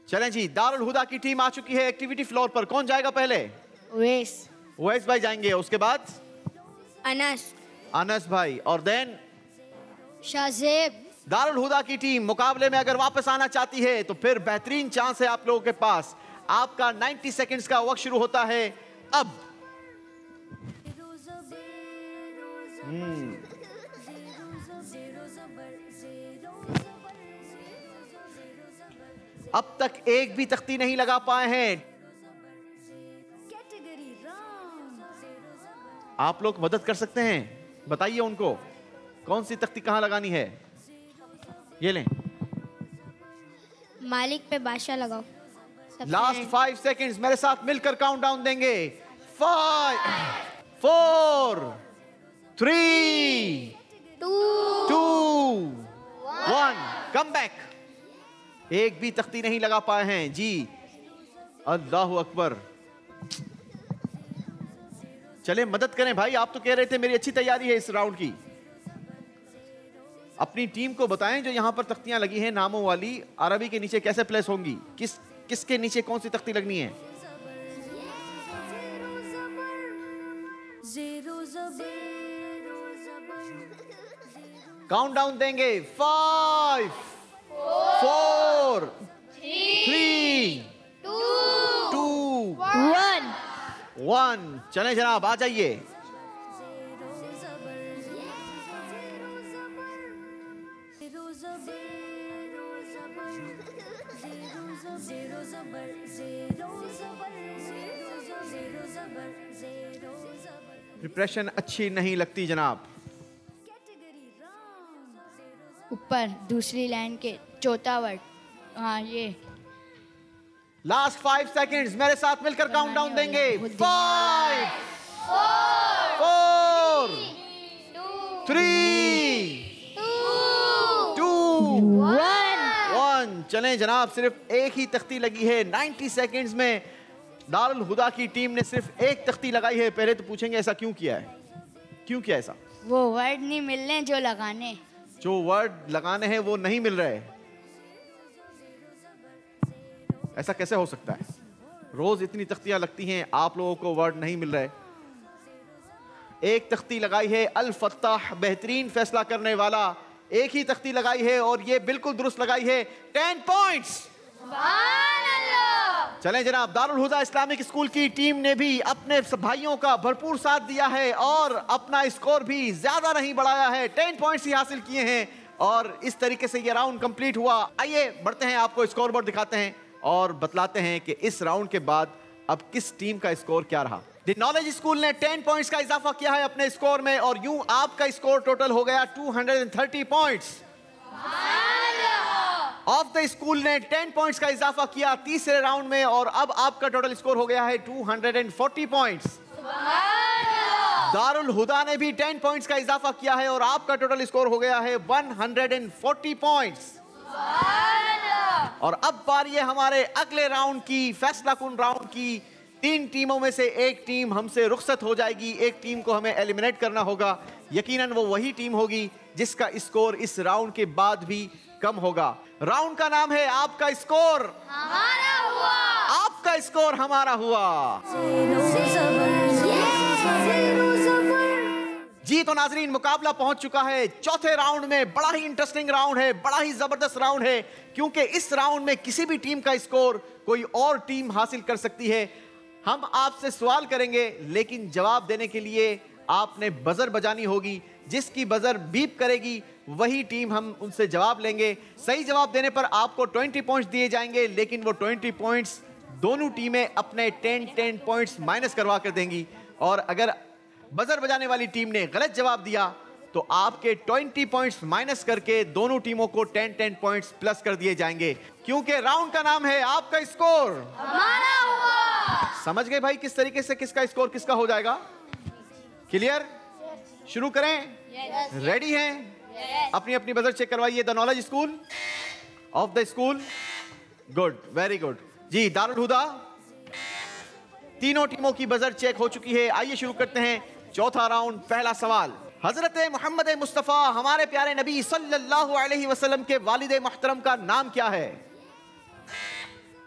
चलें जी, दारुल हुदा की टीम आ चुकी है एक्टिविटी फ्लोर पर। कौन जाएगा पहले? उवैस भाई जाएंगे, उसके बाद अनस भाई, और देन शाज़ेब। दारुल हुदा की टीम मुकाबले में अगर वापस आना चाहती है तो फिर बेहतरीन चांस है आप लोगों के पास। आपका 90 सेकंड्स का वक्त शुरू होता है अब। अब तक एक भी तख्ती नहीं लगा पाए हैं। आप लोग मदद कर सकते हैं, बताइए उनको कौन सी तख्ती कहां लगानी है। ये लें, मालिक पे बादशाह लगाओ। लास्ट 5 सेकंड्स मेरे साथ मिलकर काउंटडाउन देंगे। 5 4 3 2 1। Come back. एक भी तख्ती नहीं लगा पाए हैं जी। अल्लाह अकबर। चले मदद करें भाई, आप तो कह रहे थे मेरी अच्छी तैयारी है इस राउंड की। अपनी टीम को बताएं जो यहां पर तख्तियां लगी हैं नामों वाली, अरबी के नीचे कैसे प्लेस होंगी, किसके नीचे कौन सी तख्ती लगनी है। काउंटडाउन देंगे। 5 4 3 2 1। चलें जनाब, आ जाइए। प्रिपरेशन अच्छी नहीं लगती जनाब। ऊपर दूसरी लाइन के चौथा वर्ड, हाँ ये लास्ट 5 सेकंड्स, मेरे साथ मिलकर काउंटडाउन देंगे। 5 4 3 2 1। चलें जनाब, सिर्फ एक ही तख्ती लगी है 90 सेकंड्स में। दारुल हुदा की टीम ने सिर्फ एक तख्ती लगाई है। पहले तो पूछेंगे ऐसा क्यों किया है, क्यों किया ऐसा? वो वर्ड नहीं मिल रहे जो लगाने, जो वर्ड लगाने हैं वो नहीं मिल रहे। ऐसा कैसे हो सकता है? रोज इतनी तख्तियां लगती हैं, आप लोगों को वर्ड नहीं मिल रहे। एक तख्ती लगाई है अल फत्ताह, बेहतरीन फैसला करने वाला। एक ही तख्ती लगाई है और ये बिल्कुल दुरुस्त लगाई है। 10 पॉइंट्स। चलें जनाब, दारुल हुदा इस्लामिक स्कूल की टीम ने भी अपने भाइयों का भरपूर साथ दिया है और अपना स्कोर भी ज्यादा नहीं बढ़ाया है। 10 पॉइंट्स ही हासिल किए हैं और इस तरीके से ये राउंड कंप्लीट हुआ। आइए बढ़ते हैं, आपको स्कोर बोर्ड दिखाते हैं और बतलाते हैं कि इस राउंड के बाद अब किस टीम का स्कोर क्या रहा। द नॉलेज स्कूल ने 10 पॉइंट्स का इजाफा किया है अपने स्कोर में और यूं आपका स्कोर टोटल हो गया 230 पॉइंट्स। ऑफ द स्कूल ने 10 पॉइंट्स का इजाफा किया तीसरे राउंड में और अब आपका टोटल स्कोर हो गया है 240 पॉइंट्स। दारुल हुदा ने भी 10 पॉइंट्स का इजाफा किया है और आपका टोटल स्कोर हो गया है 140 पॉइंट्स। और अब बारी है हमारे अगले राउंड की, फैसला कुन राउंड की। 3 टीमों में से एक टीम हमसे रुखसत हो जाएगी, एक टीम को हमें एलिमिनेट करना होगा। यकीनन वो वही टीम होगी जिसका स्कोर इस राउंड के बाद भी कम होगा। राउंड का नाम है आपका स्कोर हमारा हुआ। आपका स्कोर हमारा हुआ। जी तो नाजरीन, मुकाबला पहुंच चुका है चौथे राउंड में। बड़ा ही इंटरेस्टिंग राउंड है, बड़ा ही जबरदस्त राउंड है, क्योंकि इस राउंड में किसी भी टीम का स्कोर कोई और टीम हासिल कर सकती है। हम आपसे सवाल करेंगे, लेकिन जवाब देने के लिए आपने बजर बजानी होगी। जिसकी बजर बीप करेगी वही टीम हम उनसे जवाब लेंगे। सही जवाब देने पर आपको 20 पॉइंट्स दिए जाएंगे, लेकिन वो 20 पॉइंट्स दोनों टीमें अपने 10 पॉइंट्स माइनस करवा कर देंगी। और अगर बजर बजाने वाली टीम ने गलत जवाब दिया तो आपके 20 पॉइंट्स माइनस करके दोनों टीमों को 10 पॉइंट्स प्लस कर दिए जाएंगे, क्योंकि राउंड का नाम है आपका स्कोर हमारा हुआ। समझ गए भाई किस तरीके से किसका स्कोर किसका हो जाएगा? क्लियर? शुरू करें? रेडी हैं? अपनी अपनी बजर चेक करवाइए। The knowledge school, of the school, good, very good. जी दारुल हुदा, तीनों टीमों की बजर चेक हो चुकी है। आइए शुरू करते हैं चौथा राउंड। पहला सवाल, हजरत मोहम्मद मुस्तफ़ा हमारे प्यारे नबी सल्लल्लाहु अलैहि वसल्लम के वालिद मोहतरम का नाम क्या है?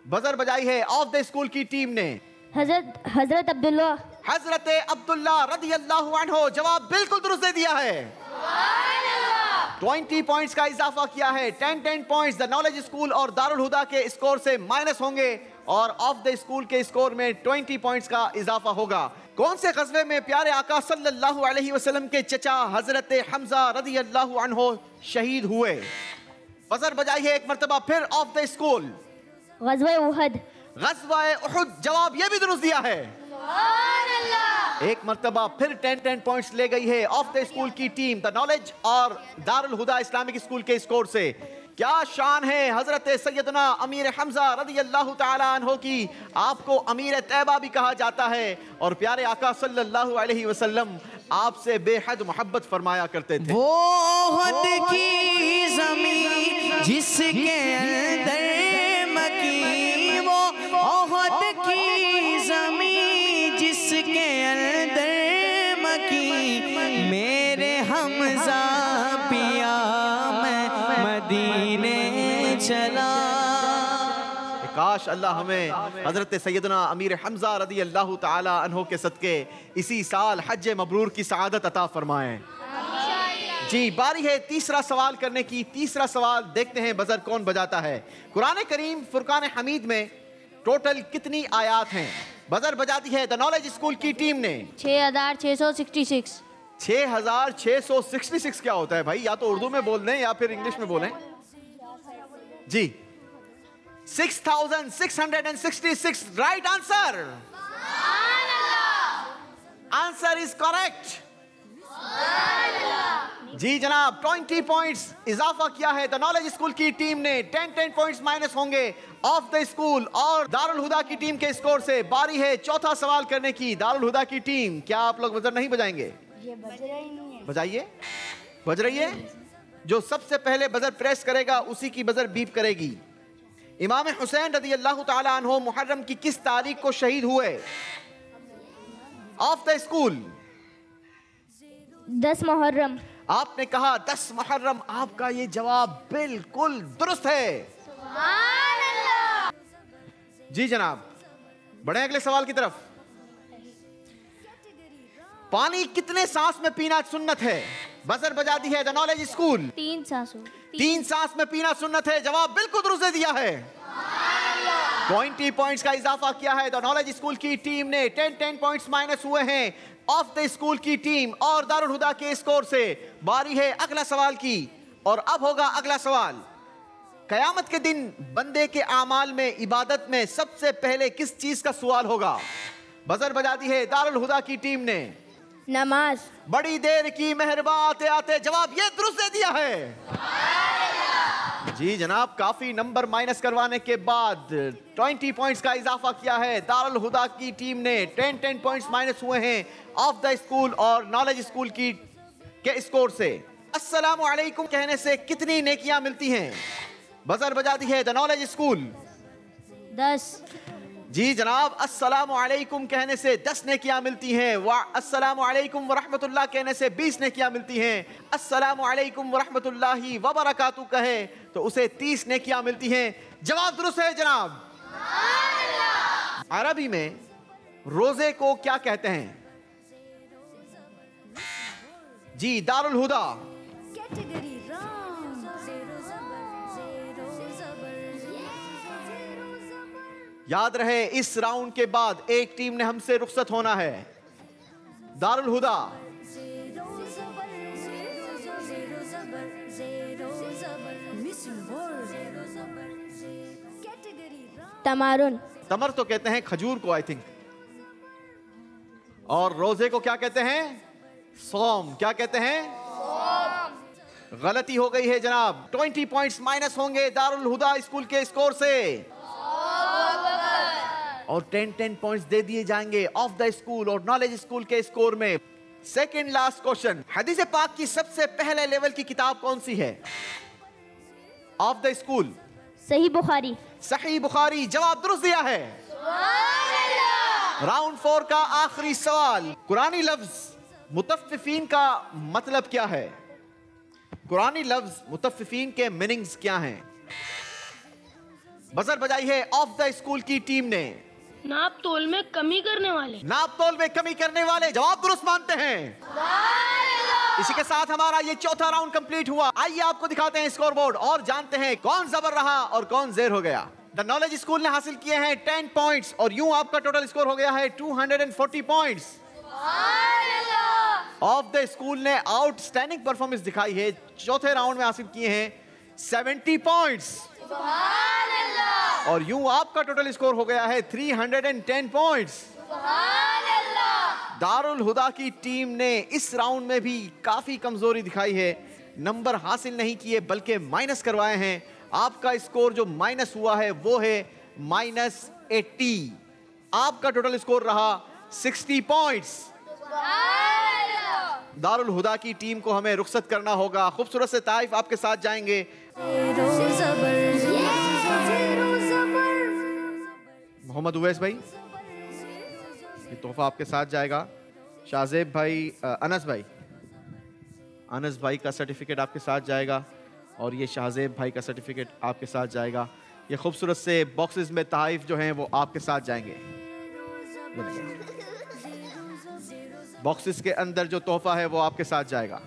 बजर बजाई है ऑफ द स्कूल की टीम ने। हजरत अब्दुल्ला। हजरत अब्दुल्ला रज़ी अल्लाहु अन्हु। जवाब बिल्कुल दुरुस्त दे दिया है। 20 पॉइंट्स का इजाफा किया है। 10 पॉइंट्स द नॉलेज स्कूल और दारुल हुदा के स्कोर से माइनस होंगे और ऑफ द स्कूल के स्कोर में 20 पॉइंट्स का इजाफा होगा। कौन से ग़ज़वे में प्यारे आका सल्लल्लाहु अलैहि वसल्लम के चचा हजरत हमजा रज़ी अल्लाहु अन्हु शहीद हुए? बजर बजाई है एक मर्तबा फिर ऑफ द स्कूल। ग़ज़वा उहद। ग़ज़वा उहद। जवाब ये भी दुरुस्त दिया है। एक मर्तबा फिर 10 पॉइंट्स ले गई है ऑफ द स्कूल की टीम द नॉलेज और दारुल हुदा इस्लामिक स्कूल के स्कोर से। क्या शान है हजरत सैयदना अमीर हमजा रज़ी अल्लाहु ताला अन्हु की। आपको अमीर तैयबा भी कहा जाता है और प्यारे आका सल्लल्लाहु अलैहि वसल्लम आपसे बेहद मोहब्बत फरमाया करते थे। वो ओहद की ज़मीन जिसके अंदर मकी, वो ओहद की ज़मीन जिसके अंदर मकी, मेरे हमजा पिया मैं मदीने चला। काश अल्लाह हमें हजरत सैयदना अमीर हमजा रज़ी अल्लाहु ताला अन्हु के सदके इसी साल हज मबरूर की सआदत अता फरमाएं। जी बारी है तीसरा सवाल करने की। तीसरा सवाल देखते हैं बजर कौन बजाता है। कुरान करीम फुरकान हमीद में टोटल कितनी आयात हैं? बजर बजाती है द नॉलेज स्कूल की टीम ने। 6666। 6666 क्या होता है भाई? या तो उर्दू में बोल दें या फिर इंग्लिश में बोलें। जी 6666 right answer. Answer is correct. जी जनाब 20 पॉइंट्स इजाफा किया है द नॉलेज स्कूल की टीम ने। 10 पॉइंट्स माइनस होंगे ऑफ द स्कूल और दारुल हुदा की टीम के स्कोर से। बारी है चौथा सवाल करने की। दारुल हुदा की टीम, क्या आप लोग बजर नहीं बजाएंगे? ये बज रहा ही नहीं है। बजाइए, बज रही है। जो सबसे पहले बजर प्रेस करेगा उसी की बजर बीप करेगी। इमाम हुसैन रज़ी अल्लाह ताला अन्हु मुहर्रम की किस तारीख को शहीद हुए? Of the school 10 Muharram. आपने कहा 10 मुहर्रम। आपका ये जवाब बिल्कुल दुरुस्त है। जी जनाब, बढ़े अगले सवाल की तरफ। पानी कितने सांस में पीना सुन्नत है? बजर बजा दी है द नॉलेज स्कूल। 3 सांसों। 3 सांस में पीना सुन्नत है। जवाब बिल्कुल दुरुस्त दिया है। 20 पॉइंट्स का इजाफा किया है द नॉलेज स्कूल की टीम ने। 10 पॉइंट्स माइनस हुए हैं ऑफ द स्कूल की टीम और दारुल हुदा के स्कोर से। बारी है अगला सवाल की और अब होगा अगला सवाल। कयामत के दिन बंदे के आमाल में, इबादत में सबसे पहले किस चीज का सवाल होगा? बजर बजा दी है दारुल हुदा की टीम ने। नमाज। बड़ी देर की मेहरबान आते आते जवाब ये दुरुस्त दे दिया है। जी जनाब, काफी नंबर माइनस करवाने के बाद 20 पॉइंट्स का इजाफा किया है दारुल हुदा की टीम ने। 10 पॉइंट्स माइनस हुए हैं ऑफ द स्कूल और नॉलेज स्कूल की के स्कोर से। अस्सलामु अलैकुम कहने से कितनी नेकियां मिलती हैं? बजर बजा दी है द नॉलेज स्कूल। 10। जी जनाब, अस्सलामु अलैकुम कहने से 10 नेकियां मिलती हैं। अस्सलामु अलैकुम व रहमतुल्लाह कहने से 20 नेकियां मिलती हैं। अस्सलामु अलैकुम व रहमतुल्लाहि व बरकातुहू कहे तो उसे 30 नेकियां मिलती हैं। जवाब दुरुस्त है जनाब। अरबी में रोजे को क्या कहते हैं? जी दारुल हुदा। Category wrong. याद रहे इस राउंड के बाद एक टीम ने हमसे रुखसत होना है। दारुल हुदा। तमारुन। तमर तो कहते हैं खजूर को आई थिंक। और रोजे को क्या कहते हैं? सोम। क्या कहते हैं? गलती हो गई है जनाब। 20 पॉइंट्स माइनस होंगे दारुल हुदा स्कूल के स्कोर से और 10 पॉइंट्स दे दिए जाएंगे ऑफ द स्कूल और नॉलेज स्कूल के स्कोर में। Second last question. हदीस पाक की सबसे पहले लेवल की किताब कौन सी है? Of the school. सही बुखारी। सही बुखारी। जवाब दुरुस्त दिया है। राउंड 4 का आखिरी सवाल। कुरानी लफ्ज मुतफ्फिफीन का मतलब क्या है? कुरानी लफ्ज मुतफ्फिफीन के मीनिंग्स क्या हैं? बजर बजाई है ऑफ द स्कूल की टीम ने। नाप तोल में कमी करने वाले। नाप तोल में कमी करने वाले। जवाब दुरुस्त मानते हैं। इसी के साथ हमारा ये चौथा राउंड कंप्लीट हुआ। आइए आपको दिखाते हैं स्कोर बोर्ड और जानते हैं कौन जबर रहा और कौन जेर हो गया। द नॉलेज स्कूल ने हासिल किए हैं 10 पॉइंट्स और यूं आपका टोटल स्कोर हो गया है 240 पॉइंट्स। ऑफ द स्कूल ने आउटस्टैंडिंग परफॉर्मेंस दिखाई है। चौथे राउंड में हासिल किए हैं 70 पॉइंट्स और यूं आपका टोटल स्कोर हो गया है 310 पॉइंट्स। दारुल हुदा की टीम ने इस राउंड में भी काफी कमजोरी दिखाई है। नंबर हासिल नहीं किए बल्कि माइनस करवाए हैं। आपका स्कोर जो माइनस हुआ है वो है -80। आपका टोटल स्कोर रहा 60 पॉइंट्स। दारुल हुदा की टीम को हमें रुखसत करना होगा। खूबसूरत से ताइफ आपके साथ जाएंगे। मोहम्मद उवैस भाई, ये तोहफा आपके साथ जाएगा। शाहजेब भाई, अनस भाई का सर्टिफिकेट आपके साथ जाएगा और ये शाहजेब भाई का सर्टिफिकेट आपके साथ जाएगा। ये खूबसूरत से बॉक्सेस में तोहफे जो हैं वो आपके साथ जाएंगे। बॉक्सेस के अंदर जो तोहफा है वो आपके साथ जाएगा।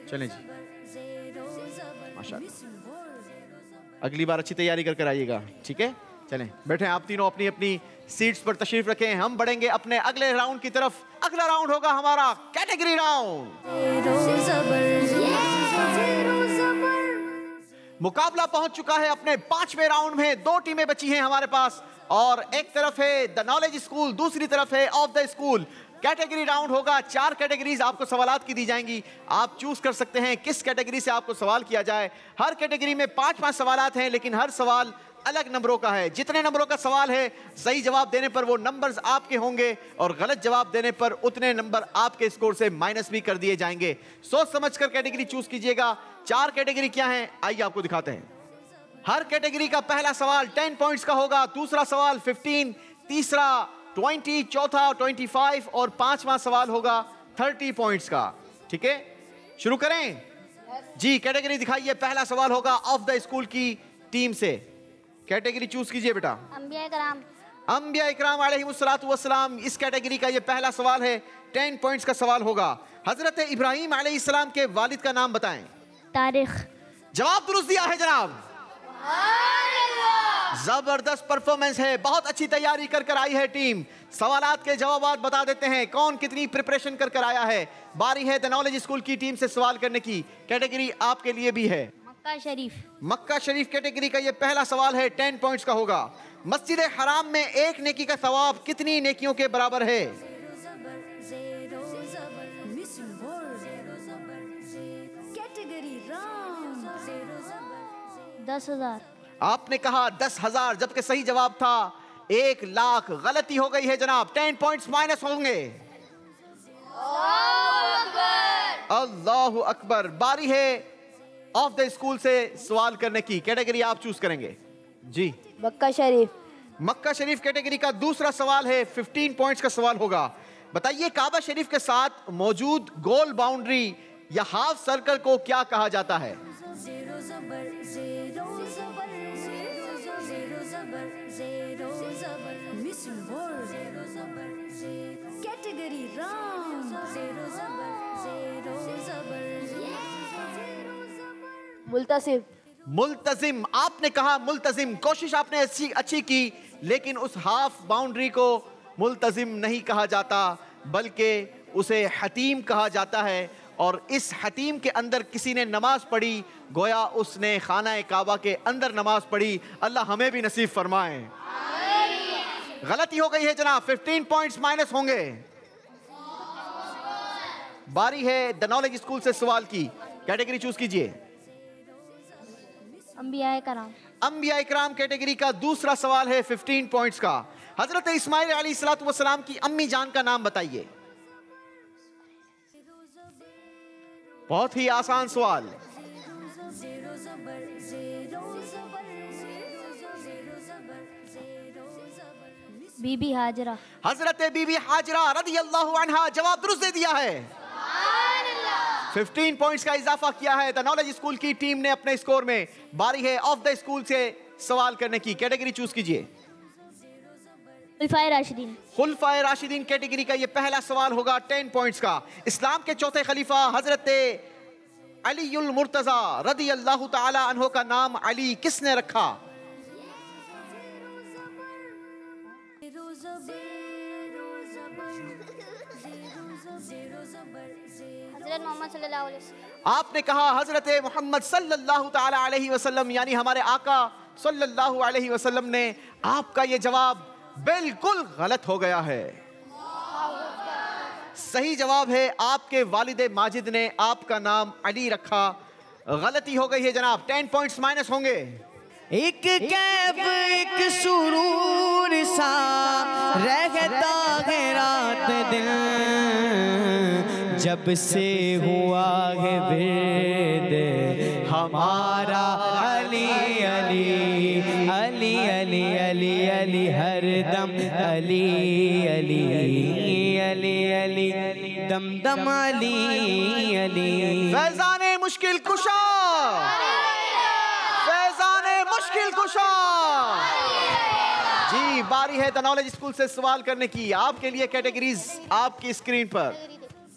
चलें जी, माशाल्लाह। अगली बार अच्छी तैयारी कर आइएगा, ठीक है? चलें, बैठे आप तीनों अपनी अपनी सीट्स पर तशरीफ रखें। हम बढ़ेंगे अपने अगले राउंड की तरफ। अगला राउंड होगा हमारा कैटेगरी राउंड। मुकाबला पहुंच चुका है अपने 5वें राउंड में। 2 टीमें बची हैं हमारे पास और एक तरफ है द नॉलेज स्कूल, दूसरी तरफ है of the school. Category round होगा। 4 कैटेगरीज आपको सवालात की दी जाएंगी, आप चूज कर सकते हैं किस कैटेगरी से आपको सवाल किया जाए। हर कैटेगरी में 5-5 सवालात हैं, लेकिन हर सवाल अलग नंबरों का है। जितने नंबरों का सवाल है, सही जवाब देने पर वो नंबर्स आपके होंगे और गलत जवाब देने पर उतने नंबर आपके स्कोर से माइनस भी कर दिए जाएंगे। सोच समझकर कैटेगरी चूज कीजिएगा। 4 कैटेगरी क्या हैं, आइए आपको दिखाते हैं। हर कैटेगरी का पहला सवाल 10 पॉइंट्स का होगा, दूसरा सवाल 15, तीसरा 20, चौथा 25 और 5वां सवाल होगा 30 पॉइंट्स का। ठीक है, शुरू करें जी। कैटेगरी दिखाइए। पहला सवाल होगा ऑफ द स्कूल की टीम से। कैटेगरी चूज कीजिए बेटा। अंबिया इकराम अलैहिमुस्सलातु वस्सलाम, इस कैटेगरी का ये पहला सवाल है। 10 पॉइंट्स का सवाल होगा। हजरत इब्राहिम अलैहिस्सलाम के वालिद का नाम बताएं। तारिक। जवाब दुरुस्त दिया है जनाब, जबरदस्त परफॉर्मेंस है, बहुत अच्छी तैयारी कर कर आई है टीम। सवालात के जवाब बता देते हैं कौन कितनी प्रिपरेशन कर कर आया है। बारी है द नॉलेज स्कूल की टीम से सवाल करने की। कैटेगरी आपके लिए भी है मक्का शरीफ। मक्का शरीफ कैटेगरी का ये पहला सवाल है, 10 पॉइंट्स का होगा। मस्जिद हराम में एक नेकी का सवाब कितनी नेकियों के बराबर है? 10,000। आपने कहा 10,000, जबकि सही जवाब था 1,00,000। गलती हो गई है जनाब, 10 पॉइंट्स माइनस होंगे। अल्लाहु अकबर। बारी है ऑफ द स्कूल से सवाल करने की। कैटेगरी आप चूज करेंगे जी। मक्का शरीफ। मक्का शरीफ कैटेगरी का दूसरा सवाल है, 15 पॉइंट्स का सवाल होगा। बताइए काबा शरीफ के साथ मौजूद गोल बाउंड्री या हाफ सर्कल को क्या कहा जाता है? Category round. मुल्तसिम। मुल्तजिम। आपने कहा मुल्तजिम, कोशिश आपने अच्छी की, लेकिन उस हाफ बाउंड्री को मुल्तजिम नहीं कहा जाता, बल्कि उसे हतीम कहा जाता है। और इस हतीम के अंदर किसी ने नमाज पढ़ी, गोया उसने खाना काबा के अंदर नमाज पढ़ी। अल्लाह हमें भी नसीब फरमाए। गलती हो गई है जनाब, 15 पॉइंट्स माइनस होंगे। बारी है द नॉलेज स्कूल से सवाल की। कैटेगरी चूज कीजिए। अंबिया इकराम। अंबिया इकराम कैटेगरी का दूसरा सवाल है, 15 पॉइंट्स का। हजरत इस्माइल अलैहिस्सलातु वस्सलाम की अम्मी जान का नाम बताइए। बहुत ही आसान सवाल। बीबी हाजरा। हजरत बीबी हाजरा रदियल्लाहु अन्हा, जवाब दुरुस्त दे दिया है। 15 पॉइंट्स का इजाफा किया है द नॉलेज स्कूल की टीम ने अपने स्कोर में। बारी है ऑफ द स्कूल से सवाल करने की। कैटेगरी चूज कीजिए। खुलफाए राशिदीन। खुलफाए राशिदीन कैटेगरी का ये पहला सवाल होगा, 10 पॉइंट्स का। इस्लाम के चौथे खलीफा हजरत अलीउल मुर्तजा रदियल्लाहु ताला अन्हु का नाम अली किसने रखा? हज़रत मोहम्मद सल्लल्लाहु अलैहि वसल्लम। आपने कहा हजरत मोहम्मद सल्लल्लाहु ताला अलैहि वसल्लम, यानी हमारे आका सल्लल्लाहु अलैहि वसल्लम ने। आपका ये जवाब बिल्कुल गलत हो गया है। सही जवाब है आपके वालिद माजिद ने आपका नाम अली रखा। गलती हो गई है जनाब, 10 पॉइंट्स माइनस होंगे। एक कैफ एक सुरूर सा रहता है रात दिन, जब से हुआ है विर्द हमारा अली अली अली अली अली अली हरदम अली अली अली अली दम दम अली अली। फैज़ाने मुश्किल कुशा, फैज़ाने मुश्किल कुशा। जी, बारी है द नॉलेज स्कूल से सवाल करने की। आपके लिए कैटेगरीज आपकी स्क्रीन पर।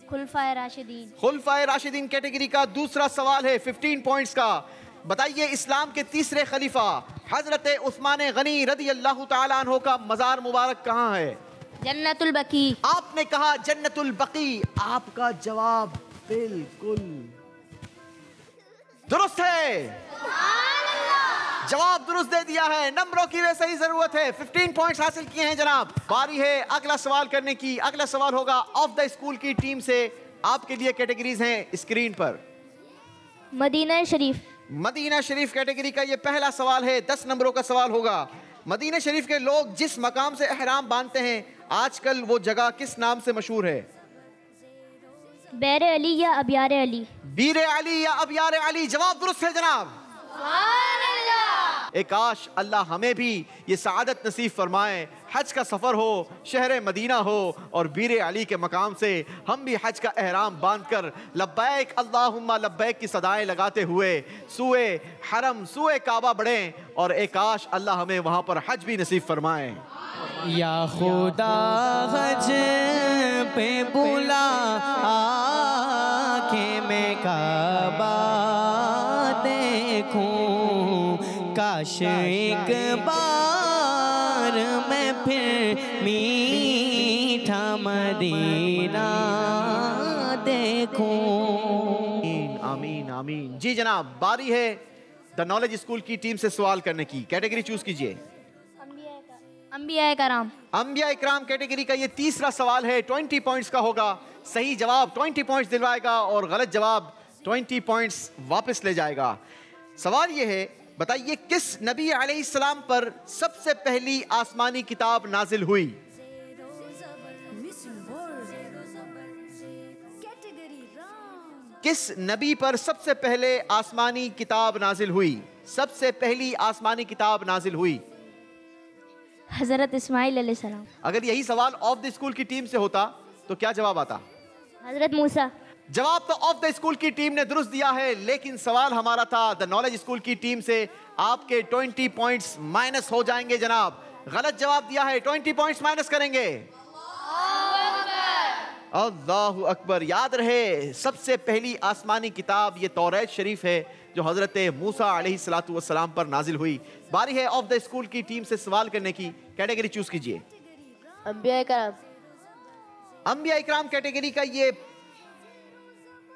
खुलफाए राशिदीन। खुलफाए राशिदीन कैटेगरी का दूसरा सवाल है, 15 पॉइंट्स का। बताइए इस्लाम के तीसरे खलीफा हजरत उस्मान गनी रदियल्लाहु ताला अन्हु का मजार मुबारक कहाँ है? जन्नतुल बकी। आपने कहा जन्नतुल बकी। आपका जवाब बिल्कुल दुरुस्त है। जवाब दुरुस्त दे दिया है, नंबरों की वैसे ही जरूरत है। 15 पॉइंट्स हासिल किए हैं जनाब। बारी है अगला सवाल करने की। अगला सवाल होगा ऑफ द स्कूल की टीम से। आपके लिए कैटेगरीज हैं स्क्रीन पर। मदीना शरीफ। मदीना शरीफ कैटेगरी का ये पहला सवाल है, 10 नंबरों का सवाल होगा। मदीना शरीफ के लोग जिस मकाम से एहराम बांधते हैं, आजकल वो जगह किस नाम से मशहूर है? बैर अली या अबियार अली? बीर अली या अबियार अली। जवाब दुरुस्त है जनाब। काश अल्लाह हमें भी ये सआदत नसीब फरमाए, हज का सफ़र हो, शहर मदीना हो और बीर अली के मकाम से हम भी हज का एहराम बांधकर लब्बैक अल्लाहुम्मा लब्बैक की सदाएं लगाते हुए सूए हरम सूए काबा बढ़ें और काश अल्लाह हमें वहाँ पर हज भी नसीब फरमाए। या खुदा हज पे बुला आँखें में काबा देखूं, काश एक बार मैं फिर मीठा मदीना देखूं। आमीन आमीन। जी जनाब, बारी है द नॉलेज स्कूल की टीम से सवाल करने की। कैटेगरी चूज कीजिए। अंबिया इकराम। अंबिया इकराम कैटेगरी का ये तीसरा सवाल है, 20 पॉइंट्स का होगा। सही जवाब 20 पॉइंट्स दिलवाएगा और गलत जवाब 20 पॉइंट्स वापस ले जाएगा। सवाल ये है, बताइए किस नबी अलैहिस्सलाम पर सबसे पहली आसमानी किताब नाजिल हुई? किस नबी पर सबसे पहले आसमानी किताब नाजिल हुई? सबसे पहली आसमानी किताब नाजिल हुई? हजरत इस्माइल अलैहिस्सलाम। अगर यही सवाल ऑफ द स्कूल की टीम से होता तो क्या जवाब आता? हजरत मूसा। जवाब तो ऑफ द स्कूल की टीम ने दुरुस्त दिया है, लेकिन सवाल हमारा था द नॉलेज स्कूल की टीम से। आपके 20 पॉइंट्स माइनस हो जाएंगे जनाब। गलत जवाब दिया है, 20 पॉइंट्स माइनस करेंगे। अल्लाहु अकबर। याद रहे, सबसे पहली आसमानी किताब ये तौरात शरीफ है जो हजरत मूसा अलैहिस्सलातु वस्सलाम पर नाजिल हुई। बारी है ऑफ द स्कूल की टीम से सवाल करने की। कैटेगरी चूज कीजिए। अंबिया इकराम। अंबिया इकराम कैटेगरी का ये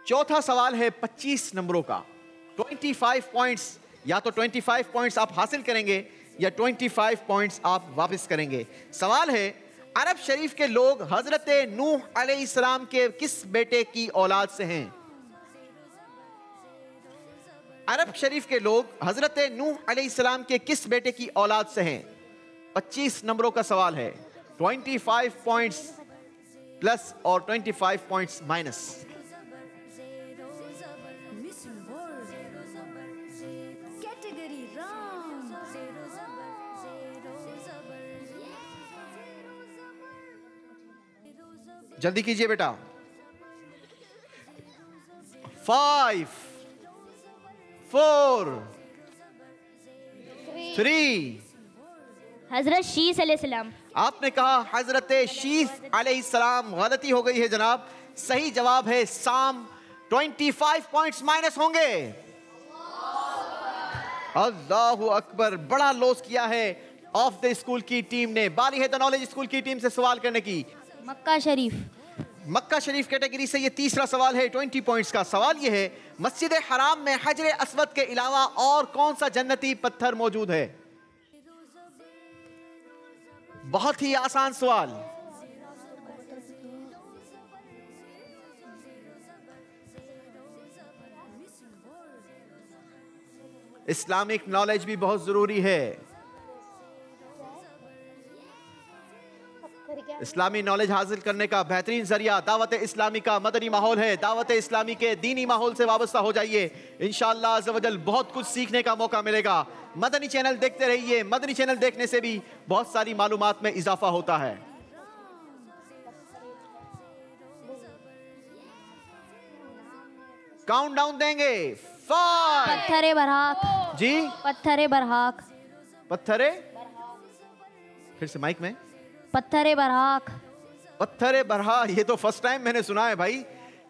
चौथा सवाल है, 25 नंबरों का। 25 पॉइंट्स, या तो 25 पॉइंट्स आप हासिल करेंगे या 25 पॉइंट्स आप वापस करेंगे। सवाल है, अरब शरीफ के लोग हजरत नूह अलैहिस्सलाम के किस बेटे की औलाद से हैं? अरब शरीफ के लोग हजरत नूह अलैहिस्सलाम के किस बेटे की औलाद से हैं? 25 नंबरों का सवाल है। 25 पॉइंट्स प्लस और 25 पॉइंट्स माइनस। जल्दी कीजिए बेटा। 5 4 3। हजरत शीस अलैहिस्सलाम। आपने कहा हजरत शीस अलैहिस्सलाम। गलती हो गई है जनाब। सही जवाब है साम। 25 पॉइंट्स माइनस होंगे। अल्लाहु अकबर। बड़ा लॉस किया है ऑफ द स्कूल की टीम ने। बारी है द नॉलेज स्कूल की टीम से सवाल करने की। मक्का शरीफ। मक्का शरीफ कैटेगरी से ये तीसरा सवाल है, 20 पॉइंट्स का। सवाल ये है, मस्जिद हराम में हजर अस्वद के अलावा और कौन सा जन्नती पत्थर मौजूद है? बहुत ही आसान सवाल। इस्लामिक नॉलेज भी बहुत जरूरी है। इस्लामी नॉलेज हासिल करने का बेहतरीन जरिया दावत इस्लामी का मदनी माहौल है। दावत इस्लामी के दीनी माहौल से वाबस्ता हो जाइए। इंशाअल्लाह अज़्ज़ वजल बहुत कुछ सीखने का मौका मिलेगा। मदनी चैनल देखते रहिए। मदनी चैनल देखने से भी बहुत सारी मालूमात में इजाफा होता है। काउंटडाउन देंगे। 5। पत्थरे बरहाक। जी, पत्थरे बरहाक। पत्थरे, फिर से माइक में। पत्थरे बरहाक। पत्थरे बरहा, ये तो फर्स्ट टाइम मैंने सुना है भाई।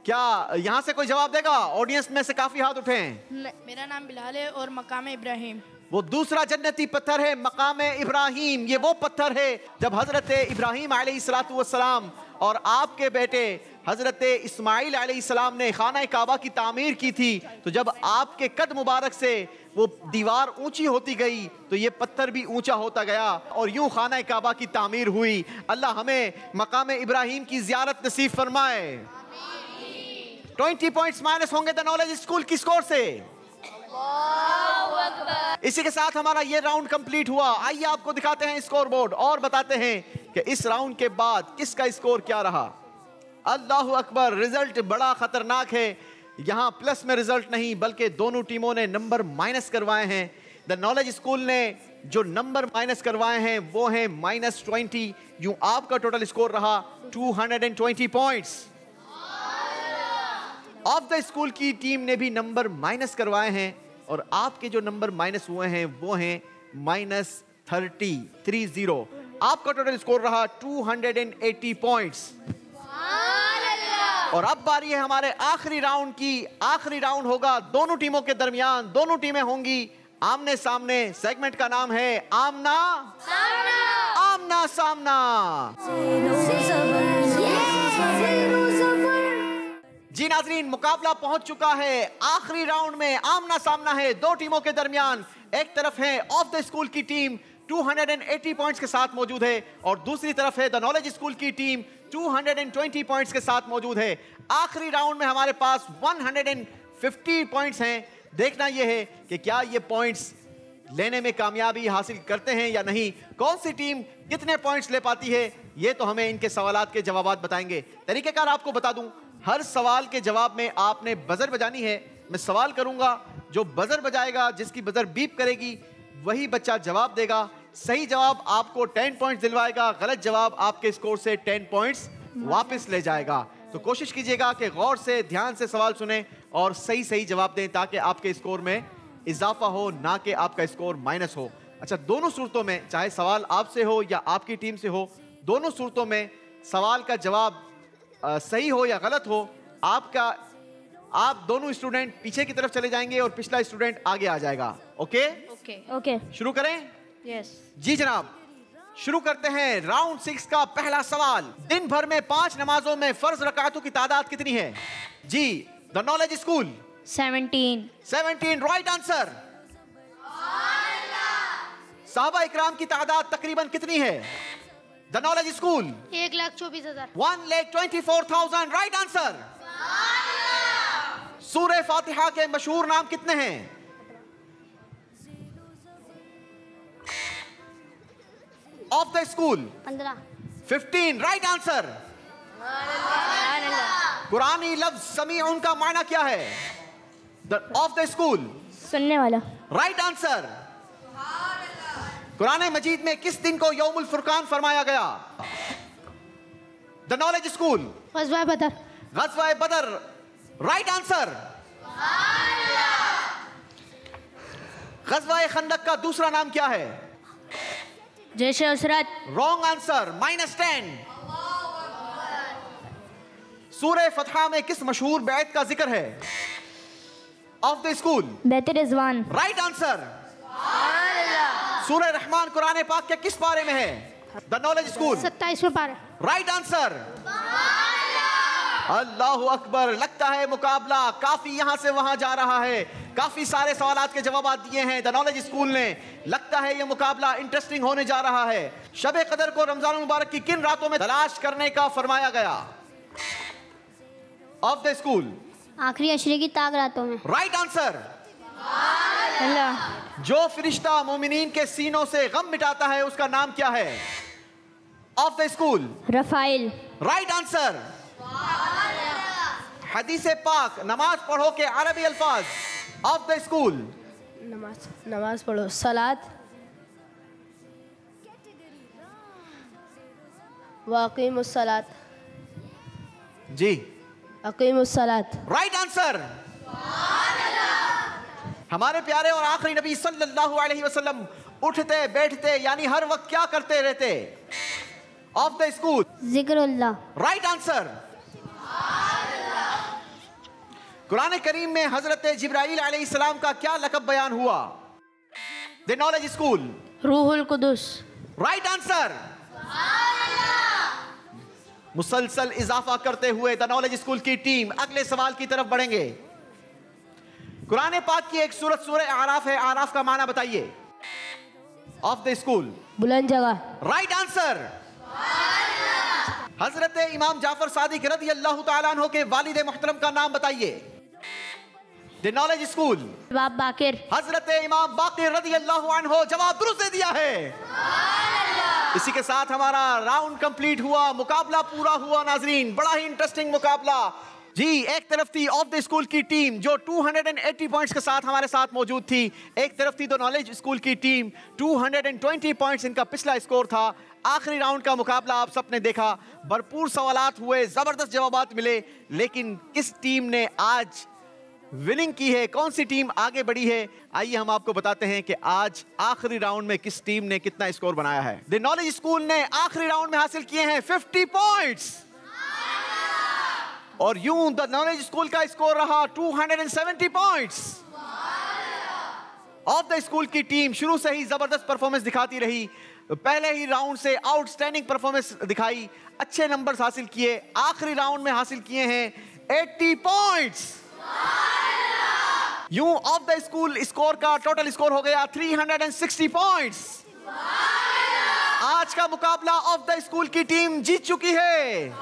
क्या यहाँ से कोई जवाब देगा? ऑडियंस में से काफी हाथ उठे हैं। मेरा नाम बिलाल है और मकाम इब्राहिम। वो दूसरा जन्नती पत्थर है मकाम इब्राहिम। ये वो पत्थर है जब हजरत इब्राहिम अलैहिस्सलातु वस्सलाम और आपके बेटे हजरत इस्माइल अलैहिस्सलाम ने खाना काबा की तामीर की थी, तो जब आपके कद मुबारक से वो दीवार ऊंची होती गई तो ये पत्थर भी ऊंचा होता गया और यूं खाना काबा की तामीर हुई। अल्लाह हमें मकाम इब्राहिम की जियारत नसीब फरमाए। 20 पॉइंट्स माइनस होंगे द नॉलेज स्कूल की स्कोर से। इसी के साथ हमारा ये राउंड कंप्लीट हुआ। आइए आपको दिखाते हैं स्कोर बोर्ड और बताते हैं कि इस राउंड के बाद किसका स्कोर क्या रहा। अल्लाहु अकबर, रिजल्ट बड़ा खतरनाक है। यहाँ प्लस में रिजल्ट नहीं बल्कि दोनों टीमों ने नंबर माइनस करवाए हैं। द नॉलेज स्कूल ने जो नंबर माइनस करवाए हैं वो हैं -20। यूं आपका टोटल स्कोर रहा 220 पॉइंट्स। ऑफ द स्कूल की टीम ने भी नंबर माइनस करवाए हैं और आपके जो नंबर माइनस हुए हैं वो हैं -30। आपका टोटल स्कोर रहा 280 पॉइंट्स। और अब बारी है हमारे आखिरी राउंड की। आखिरी राउंड होगा दोनों टीमों के दरमियान। दोनों टीमें होंगी आमने सामने। सेगमेंट का नाम है आमना आमना सामना। जी नाजरीन, मुकाबला पहुंच चुका है। आखिरी राउंड में आमना सामना है दो टीमों के दरमियान। एक तरफ है ऑफ द स्कूल की टीम 280 पॉइंट्स के साथ मौजूद है और दूसरी तरफ है द नॉलेज स्कूल की टीम 220 पॉइंट्स के साथ मौजूद है। आखिरी राउंड में हमारे पास 150 पॉइंट्स हैं। देखना यह है कि क्या ये पॉइंट्स लेने में कामयाबी हासिल करते हैं या नहीं। कौन सी टीम कितने पॉइंट्स ले पाती है ये तो हमें इनके सवालात के जवाबात बताएंगे। तरीकेकार आपको बता दूं, हर सवाल के जवाब में आपने बजर बजानी है। मैं सवाल करूंगा, जो बजर बजाएगा, जिसकी बजर बीप करेगी, वही बच्चा जवाब देगा। सही जवाब आपको 10 पॉइंट्स दिलवाएगा, गलत जवाब आपके स्कोर से 10 पॉइंट्स वापस ले जाएगा। तो कोशिश कीजिएगा कि गौर से ध्यान से सवाल सुने और सही सही जवाब दें ताकि आपके स्कोर में इजाफा हो, ना कि आपका स्कोर माइनस हो। अच्छा, दोनों सूरतों में, चाहे सवाल आपसे हो या आपकी टीम से हो, दोनों सूरतों में सवाल का जवाब सही हो या गलत हो, आप दोनों स्टूडेंट पीछे की तरफ चले जाएंगे और पिछला स्टूडेंट आगे आ जाएगा। ओके ओके, शुरू करें? यस जी जनाब, शुरू करते हैं राउंड 6 का पहला सवाल। दिन भर में 5 नमाजों में फर्ज रकातों की तादाद कितनी है? जी the knowledge school 17 right answer. साहबा इकराम की तादाद तकरीबन कितनी है? The knowledge school 1,24,000 1,24,000 right answer. सूरह फातिहा के मशहूर नाम कितने हैं? Of the school 15 right answer. कुरानी लफ्ज समीउन का मायना क्या है? ऑफ द स्कूल सुनने वाला राइट आंसर। कुरान मजीद में किस दिन को यौमुल फुरकान फरमाया गया? द नॉलेज स्कूल गज़वा बदर गज़वा बदर राइट आंसर। गज़वा खंदक का दूसरा नाम क्या है? जैश उसरत रॉन्ग आंसर, -10। सूरह फतहा में किस मशहूर बैत का जिक्र है? ऑफ द स्कूल बैत रिज़वान राइट आंसर। सूरह रहमान कुरान पाक के किस पारे में है? द नॉलेज स्कूल 27वें पारे राइट आंसर। अल्लाहु अकबर, लगता है मुकाबला काफी यहां से वहां जा रहा है। काफी सारे सवालात के जवाब दिए हैं द नॉलेज स्कूल ने। लगता है ये मुकाबला इंटरेस्टिंग होने जा रहा है। शब कदर को रमजान मुबारक की किन रातों में तलाश करने का फरमाया गया? ऑफ द स्कूल आखिरी अशरे की ताक रातों में राइट आंसर। जो फरिश्ता मोमिनीन के सीनों से गम मिटाता है उसका नाम क्या है? Of the school Rafale right answer. हदीस पाक नमाज पढ़ो के अरबी अल्फाज। ऑफ द स्कूल नमाज पढ़ो सलात वाक़ीमुस सलात। जी अक़ीमुस सलात राइट आंसर। हमारे प्यारे और आखिरी नबी सल्लल्लाहु अलैहि वसल्लम उठते बैठते यानी हर वक्त क्या करते रहते? ऑफ द स्कूल ज़िक्रुल्लाह राइट आंसर। कुरान करीम में हजरत जिब्राइल अलैहिस्सलाम का क्या लक़ब बयान हुआ? द नॉलेज स्कूल रूहुल कुदुस राइट आंसर। मुसलसल इजाफा करते हुए द नॉलेज स्कूल की टीम अगले सवाल की तरफ बढ़ेंगे। कुरान पाक की एक सूरत सूरह आराफ है। आराफ का माना बताइए। ऑफ द स्कूल, बुलंद जगह। Right answer. हजरत इमाम जाफर सादिक रज़ी अल्लाह तआला अन्हु के वालिद मोहतरम का नाम बताइए। द नॉलेज स्कूल, जवाब बाकिर। हजरत इमाम बाकिर रज़ी अल्लाह अन्हु जवाब दुरुस्त दे दिया है। इसी के साथ हमारा राउंड कंप्लीट हुआ, मुकाबला पूरा हुआ। नाजरीन, बड़ा ही इंटरेस्टिंग मुकाबला जी। एक तरफ थी ऑफ द स्कूल की टीम जो 280 पॉइंट्स के साथ हमारे साथ मौजूद थी। एक तरफ थी द नॉलेज स्कूल की टीम, 220 पॉइंट्स इनका पिछला स्कोर था। आखिरी राउंड का मुकाबला आप सबने देखा, भरपूर सवालात हुए, जबरदस्त जवाबात मिले, लेकिन किस टीम ने आज विनिंग की है, कौन सी टीम आगे बढ़ी है, आइए हम आपको बताते हैं कि आज आखिरी राउंड में किस टीम ने कितना स्कोर बनाया है। द नॉलेज स्कूल ने आखिरी राउंड में हासिल किए हैं 50 पॉइंट्स और यूं द नॉलेज स्कूल का स्कोर रहा 270 पॉइंट्स। ऑफ द स्कूल की टीम शुरू से ही जबरदस्त परफॉर्मेंस दिखाती रही, पहले ही राउंड से आउटस्टैंडिंग परफॉर्मेंस दिखाई, अच्छे नंबर्स हासिल किए, आखिरी राउंड में हासिल किए हैं 80 पॉइंट्स। यूं ऑफ द स्कूल स्कोर का टोटल स्कोर हो गया 360 पॉइंट्स। आज का मुकाबला ऑफ द स्कूल की टीम जीत चुकी है।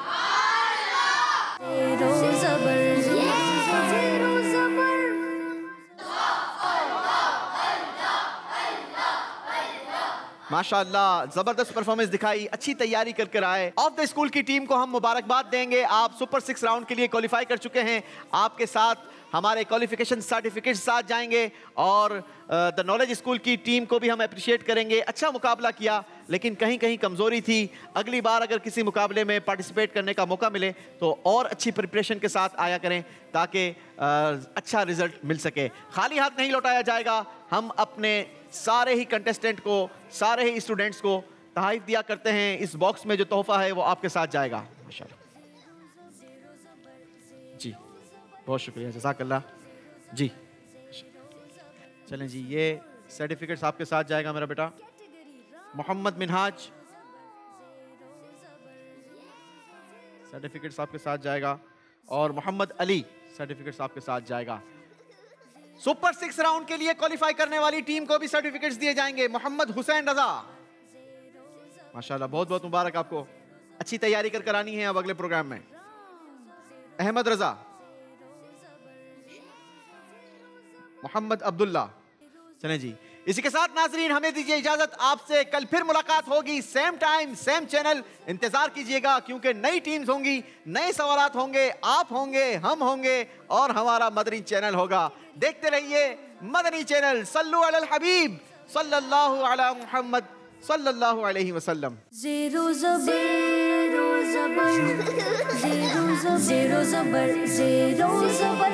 माशाअल्लाह, जबरदस्त परफॉर्मेंस दिखाई, अच्छी तैयारी कर कर आए। ऑफ द स्कूल की टीम को हम मुबारकबाद देंगे, आप सुपर 6 राउंड के लिए क्वालिफाई कर चुके हैं। आपके साथ हमारे क्वालिफिकेशन सर्टिफिकेट साथ जाएंगे और द नॉलेज स्कूल की टीम को भी हम अप्रिशिएट करेंगे। अच्छा मुकाबला किया, लेकिन कहीं कहीं कमज़ोरी थी। अगली बार अगर किसी मुकाबले में पार्टिसिपेट करने का मौका मिले तो और अच्छी प्रिपरेशन के साथ आया करें ताकि अच्छा रिजल्ट मिल सके। खाली हाथ नहीं लौटाया जाएगा। हम अपने सारे ही कंटेस्टेंट को, सारे ही स्टूडेंट्स को तहफ़ दिया करते हैं। इस बॉक्स में जो तोहफा है वो आपके साथ जाएगा। माशाल्लाह जी, बहुत शुक्रिया, जज़ाकल्लाह जी। चलें जी, ये सर्टिफिकेट्स आपके साथ जाएगा मेरा बेटा। मोहम्मद मिनहाज, सर्टिफिकेट्स आपके साथ जाएगा और मोहम्मद अली, सर्टिफिकेट्स आपके साथ जाएगा। सुपर 6 राउंड के लिए क्वालिफाई करने वाली टीम को भी सर्टिफिकेट्स दिए जाएंगे। मोहम्मद हुसैन रजा, माशाल्लाह, बहुत बहुत मुबारक आपको, अच्छी तैयारी कर करानी है अब अगले प्रोग्राम में। अहमद रजा, मोहम्मद अब्दुल्ला। चलें जी, इसी के साथ नाजरीन हमें दीजिए इजाजत। आपसे कल फिर मुलाकात होगी, सेम टाइम सेम चैनल। इंतजार कीजिएगा क्योंकि नई टीम्स होंगी, नए सवालात होंगे, आप होंगे, हम होंगे और हमारा मदनी चैनल होगा। देखते रहिए मदनी चैनल। सल्लु अलल हबीब सल्लल्लाहु अला मुहम्मद सल्लल्लाहु अलैहि वसल्लम। ज़ेरो ज़बर ज़ेरो ज़बर ज़ेरो ज़बर ज़ेरो ज़बर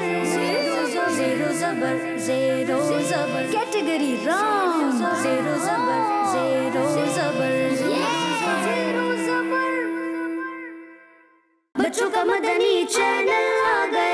ज़ेरो ज़बर ज़ेरो ज़बर कैटेगरी राउंड। ज़ेरो ज़बर ज़ेरो ज़बर ज़ेरो ज़बर। बच्चों का मदनी चैनल आ गया।